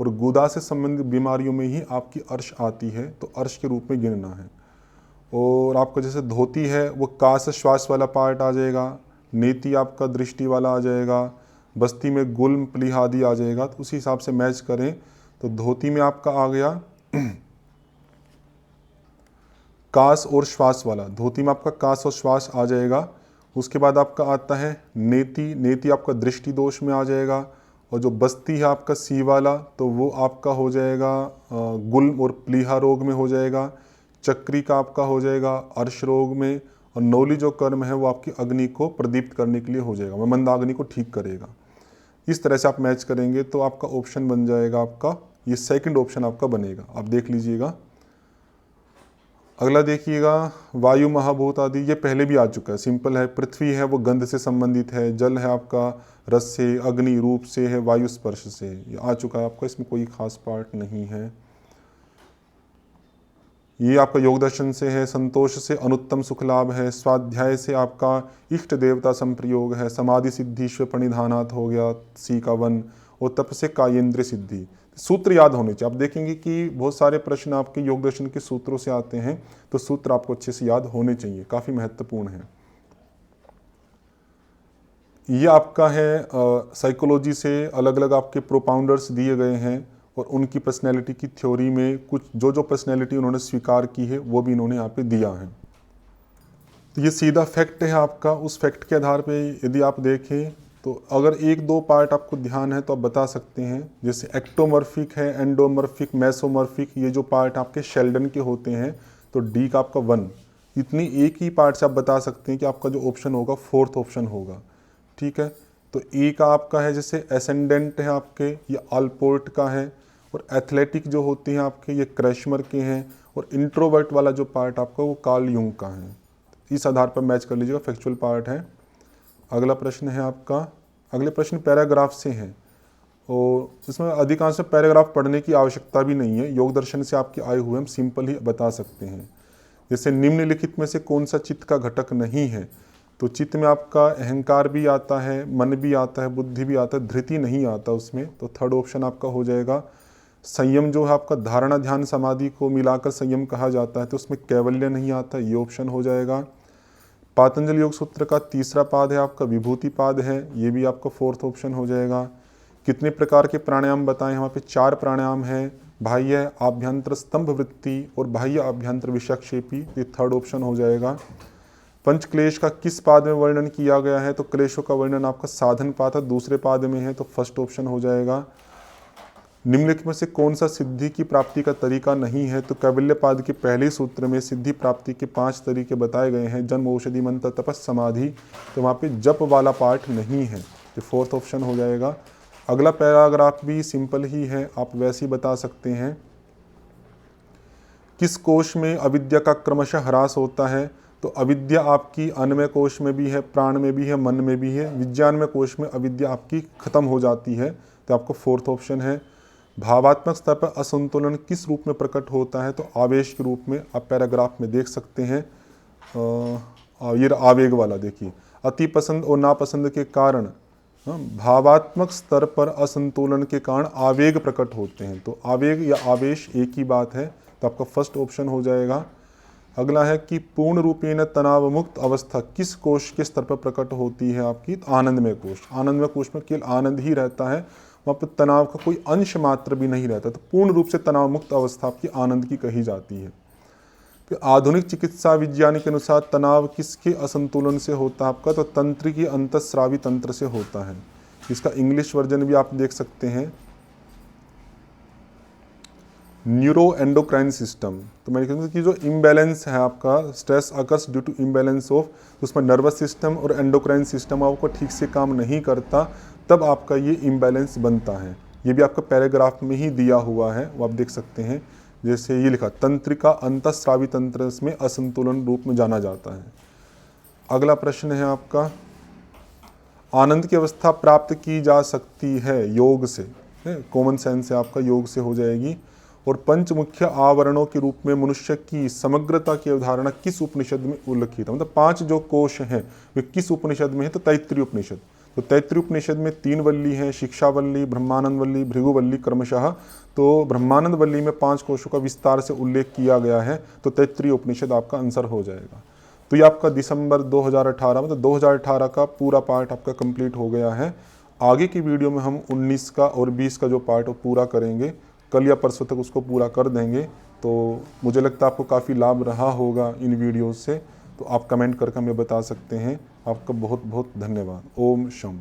और गुदा से संबंधित बीमारियों में ही आपकी अर्श आती है, तो अर्श के रूप में गिनना है। और आपका जैसे धोती है वो कास श्वास वाला पार्ट आ जाएगा, नेति आपका दृष्टि वाला आ जाएगा, बस्ती में गुल्म प्लीहादि आ जाएगा, तो उसी हिसाब से मैच करें। तो धोती में आपका आ गया कास और श्वास वाला, धोती में आपका कास और श्वास आ जाएगा। उसके बाद आपका आता है नेति, नेति आपका दृष्टि दोष में आ जाएगा। और जो बस्ती है आपका सी वाला, तो वो आपका हो जाएगा गुल्म और प्लीहा रोग में हो जाएगा। चक्री का आपका हो जाएगा अर्श रोग में। और नौली जो कर्म है वो आपकी अग्नि को प्रदीप्त करने के लिए हो जाएगा, वह मंदाग्नि को ठीक करेगा। इस तरह से आप मैच करेंगे तो आपका ऑप्शन बन जाएगा, आपका ये सेकंड ऑप्शन आपका बनेगा, आप देख लीजिएगा। अगला देखिएगा वायु महाभूत आदि, ये पहले भी आ चुका है, सिंपल है। पृथ्वी है वो गंध से संबंधित है, जल है आपका रस से, अग्नि रूप से है, वायु स्पर्श से, ये आ चुका है आपका, इसमें कोई खास पार्ट नहीं है। ये आपका योग दर्शन से है, संतोष से अनुत्तम सुख लाभ है, स्वाध्याय से आपका इष्ट देवता संप्रयोग है, समाधि सिद्धि ईश्वर प्रणिधानात हो गया सी का 1, और तप से कायेंद्र सिद्धि। सूत्र याद होने चाहिए। आप देखेंगे कि बहुत सारे प्रश्न आपके योग दर्शन के सूत्रों से आते हैं, तो सूत्र आपको अच्छे से याद होने चाहिए, काफ़ी महत्वपूर्ण है। ये आपका है साइकोलॉजी से अलग अलग आपके प्रोपाउंडर्स दिए गए हैं और उनकी पर्सनैलिटी की थ्योरी में कुछ जो पर्सनैलिटी उन्होंने स्वीकार की है वो भी इन्होंने यहाँ पे दिया है। तो ये सीधा फैक्ट है आपका। उस फैक्ट के आधार पे यदि आप देखें तो अगर एक दो पार्ट आपको ध्यान है तो आप बता सकते हैं, जैसे एक्टोमॉर्फिक है, एंडोमॉर्फिक, मेसोमॉर्फिक, ये जो पार्ट आपके शेल्डन के होते हैं, तो डी का आपका 1, इतनी एक ही पार्ट से आप बता सकते हैं कि आपका जो ऑप्शन होगा 4th ऑप्शन होगा। ठीक है, तो ए का आपका है जैसे एसेंडेंट है आपके, ये अल्पोर्ट का है, और एथलेटिक जो होते हैं आपके ये क्रैशमर के हैं, और इंट्रोवर्ट वाला जो पार्ट आपका वो कार्ल यूंग का है। इस आधार पर मैच कर लीजिएगा, फैक्चुअल पार्ट है। अगला प्रश्न है आपका, अगले प्रश्न पैराग्राफ से हैं और इसमें अधिकांश पैराग्राफ पढ़ने की आवश्यकता भी नहीं है, योग दर्शन से आपके आए हुए हम सिंपल ही बता सकते हैं। जैसे निम्नलिखित में से कौन सा चित्त का घटक नहीं है, तो चित्त में आपका अहंकार भी आता है, मन भी आता है, बुद्धि भी आता है, धृति नहीं आता उसमें, तो 3rd ऑप्शन आपका हो जाएगा। संयम जो है आपका धारणा ध्यान समाधि को मिलाकर संयम कहा जाता है, तो उसमें कैवल्य नहीं आता, ये ऑप्शन हो जाएगा। पातंजलि योग सूत्र का 3रा पाद है आपका विभूति पाद है, ये भी आपका 4th ऑप्शन हो जाएगा। कितने प्रकार के प्राणायाम बताएं, वहाँ पे 4 प्राणायाम है, बाह्य आभ्यंतर स्तंभ वृत्ति और बाह्य आभ्यंतर विषक्षेपी, ये 3rd ऑप्शन हो जाएगा। पंच क्लेश का किस पाद में वर्णन किया गया है, तो क्लेशों का वर्णन आपका साधन पाद 2रे पाद में है, तो 1st ऑप्शन हो जाएगा। निम्नलिखित में से कौन सा सिद्धि की प्राप्ति का तरीका नहीं है, तो कैवल्य पाद के पहले सूत्र में सिद्धि प्राप्ति के 5 तरीके बताए गए हैं, जन्म, औषधि, मंत्र, तपस, समाधि, तो वहाँ पे जप वाला पार्ट नहीं है, तो 4th ऑप्शन हो जाएगा। अगला पैराग्राफ भी सिंपल ही है, आप वैसे ही बता सकते हैं। किस कोश में अविद्या का क्रमशः ह्रास होता है, तो अविद्या आपकी अन्नमय कोश में भी है, प्राण में भी है, मन में भी है, विज्ञानमय कोश में अविद्या आपकी खत्म हो जाती है, तो आपको 4th ऑप्शन है। भावात्मक स्तर पर असंतुलन किस रूप में प्रकट होता है, तो आवेश के रूप में आप पैराग्राफ में देख सकते हैं। ये आवेग वाला देखिए, अति पसंद और नापसंद के कारण भावात्मक स्तर पर असंतुलन के कारण आवेग प्रकट होते हैं, तो आवेग या आवेश एक ही बात है, तो आपका 1st ऑप्शन हो जाएगा। अगला है कि पूर्ण रूपेण तनाव मुक्त अवस्था किस कोश के स्तर पर प्रकट होती है, आपकी आनंदमय कोश। आनंदमय कोश में केवल आनंद ही रहता है, वहाँ पर तनाव का कोई अंश मात्र भी नहीं रहता, तो पूर्ण रूप से तनाव मुक्त अवस्था आपकी आनंद की कही जाती है। फिर आधुनिक चिकित्सा विज्ञान के अनुसार तनाव किसके असंतुलन से होता है आपका, तो तंत्रिकी अंतःस्रावी तंत्र से होता है। इसका इंग्लिश वर्जन भी आप देख सकते हैं, न्यूरो एंडोक्राइन सिस्टम। तो मैंने कहा कि जो इम्बैलेंस है आपका, stress occurs due to imbalance of, उसमें नर्वस सिस्टम और एंडोक्राइन सिस्टम आपको ठीक से काम नहीं करता, तब आपका ये इम्बैलेंस बनता है। ये भी आपका पैराग्राफ में ही दिया हुआ है, वो आप देख सकते हैं। जैसे ये लिखा, तंत्रिका अंतःस्रावी तंत्र में असंतुलन रूप में जाना जाता है। अगला प्रश्न है आपका, आनंद की अवस्था प्राप्त की जा सकती है योग से, कॉमन सेंस से आपका योग से हो जाएगी। और पंच मुख्य आवरणों के रूप में मनुष्य की समग्रता की अवधारणा किस उपनिषद में उल्लिखित है, मतलब 5 जो कोश हैं वे किस उपनिषद में है, तो तैत्तिरीय उपनिषद। तो तैत्तिरीय उपनिषद में 3 वल्ली हैं, शिक्षावल्ली, ब्रह्मानंद वल्ली, भृगुवल्ली क्रमशः। तो ब्रह्मानंद वल्ली में 5 कोशों का विस्तार से उल्लेख किया गया है, तो तैत्तिरीय उपनिषद आपका आंसर हो जाएगा। तो ये आपका दिसंबर 2018 मतलब 2018 का पूरा पार्ट आपका कंप्लीट हो गया है। आगे की वीडियो में हम 19 का और 20 का जो पार्ट वो पूरा करेंगे, कल या परसों तक उसको पूरा कर देंगे। तो मुझे लगता है आपको काफ़ी लाभ रहा होगा इन वीडियोज़ से, तो आप कमेंट करके हमें बता सकते हैं। आपका बहुत बहुत धन्यवाद। ओम शम।